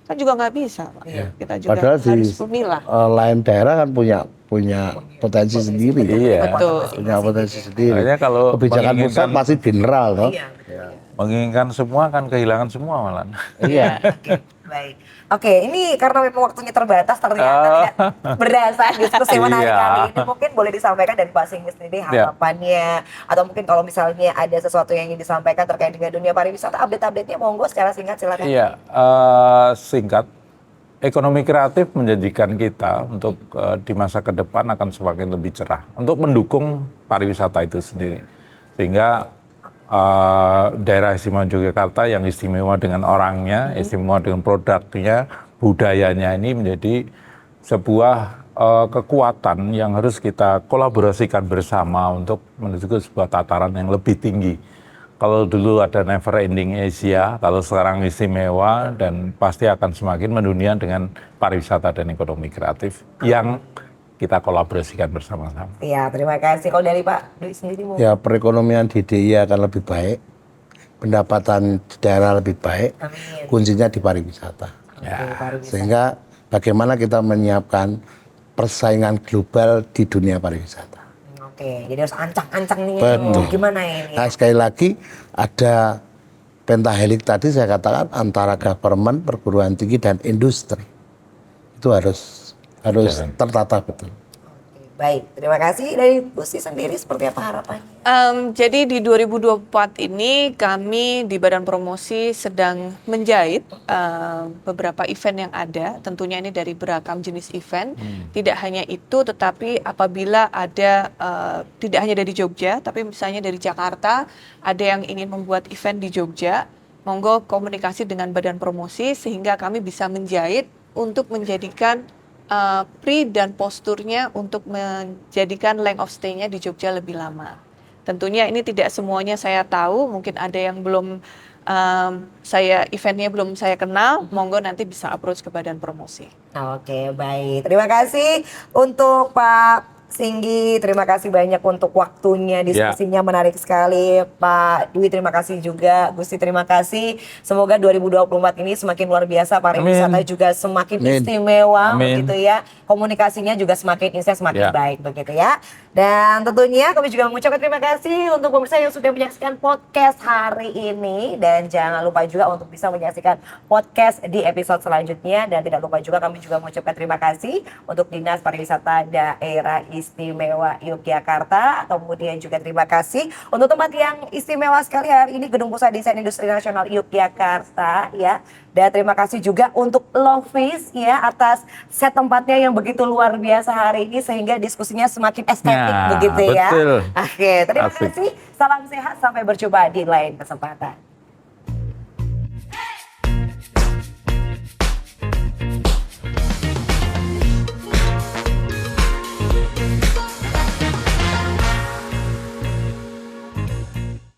Speaker 3: Kan juga nggak bisa, Pak. Kita juga
Speaker 2: Padahal di
Speaker 3: harus memilah.
Speaker 2: lain daerah kan punya potensi sendiri.
Speaker 4: Iya.
Speaker 3: Betul.
Speaker 2: Punya potensi sendiri.
Speaker 4: Makanya kalau
Speaker 2: kebijakan pusat
Speaker 4: menginginkan-
Speaker 2: masih general toh.
Speaker 1: Iya.
Speaker 4: Menginginkan semua kan kehilangan semua malah.
Speaker 2: Iya.
Speaker 1: Oke, baik. Oke, ini karena memang waktunya terbatas, ternyata tidak berasa diskusi menarik
Speaker 4: Iya.
Speaker 1: kali ini. Mungkin boleh disampaikan dari Pak Singgih sendiri harapannya, atau mungkin kalau misalnya ada sesuatu yang ingin disampaikan terkait dengan dunia pariwisata, update-update-nya monggo secara singkat silakan.
Speaker 4: Iya, singkat. Ekonomi kreatif menjanjikan kita untuk di masa ke depan akan semakin lebih cerah untuk mendukung pariwisata itu sendiri. Sehingga daerah istimewa Yogyakarta yang istimewa dengan orangnya, istimewa dengan produknya, budayanya ini menjadi sebuah kekuatan yang harus kita kolaborasikan bersama untuk menuju ke sebuah tataran yang lebih tinggi. Kalau dulu ada Never Ending Asia, kalau sekarang istimewa dan pasti akan semakin mendunia dengan pariwisata dan ekonomi kreatif yang kita kolaborasikan bersama-sama.
Speaker 1: Ya, terima kasih. Kalau dari Pak Dwi sendiri mau?
Speaker 2: Ya, perekonomian di DIY akan lebih baik, pendapatan di daerah lebih baik,
Speaker 1: Amin.
Speaker 2: kuncinya di pariwisata.
Speaker 1: Oke, pariwisata.
Speaker 2: Sehingga bagaimana kita menyiapkan persaingan global di dunia pariwisata.
Speaker 1: Oke, jadi harus ancang-ancang nih.
Speaker 2: Betul.
Speaker 1: Gimana ini?
Speaker 2: Nah, sekali lagi ada pentahelik tadi saya katakan antara government, perguruan tinggi dan industri. Itu harus tertata betul.
Speaker 1: Oke, baik, terima kasih. Dari Bu Sri sendiri seperti apa harapannya?
Speaker 3: Jadi di 2024 ini kami di Badan Promosi sedang menjahit beberapa event yang ada. Tentunya ini dari beragam jenis event. Tidak hanya itu, tetapi apabila ada tidak hanya dari Jogja, tapi misalnya dari Jakarta, ada yang ingin membuat event di Jogja, monggo komunikasi dengan Badan Promosi sehingga kami bisa menjahit untuk menjadikan pre dan posturnya untuk menjadikan length of stay-nya di Jogja lebih lama. Tentunya ini tidak semuanya saya tahu, mungkin ada yang belum eventnya belum saya kenal, monggo nanti bisa approach ke Badan Promosi.
Speaker 1: Oke, baik. Terima kasih untuk Pak Singgi, terima kasih banyak untuk waktunya, diskusinya menarik sekali. Pak Dwi, terima kasih juga. Gusti, terima kasih. Semoga 2024 ini semakin luar biasa, pariwisata juga semakin istimewa, begitu ya. Komunikasinya juga semakin intens, semakin baik, begitu ya. Dan tentunya kami juga mengucapkan terima kasih untuk pemirsa yang sudah menyaksikan podcast hari ini. Dan jangan lupa juga untuk bisa menyaksikan podcast di episode selanjutnya. Dan tidak lupa juga kami juga mengucapkan terima kasih untuk Dinas Pariwisata Daerah Istimewa Yogyakarta. Kemudian juga terima kasih untuk tempat yang istimewa sekali hari ini, Gedung Pusat Desain Industri Nasional Yogyakarta ya. Dan terima kasih juga untuk Lovis ya atas set tempatnya yang begitu luar biasa hari ini sehingga diskusinya semakin estetik begitu ya.
Speaker 4: Betul.
Speaker 1: Oke, terima kasih. Salam sehat, sampai berjumpa di lain kesempatan.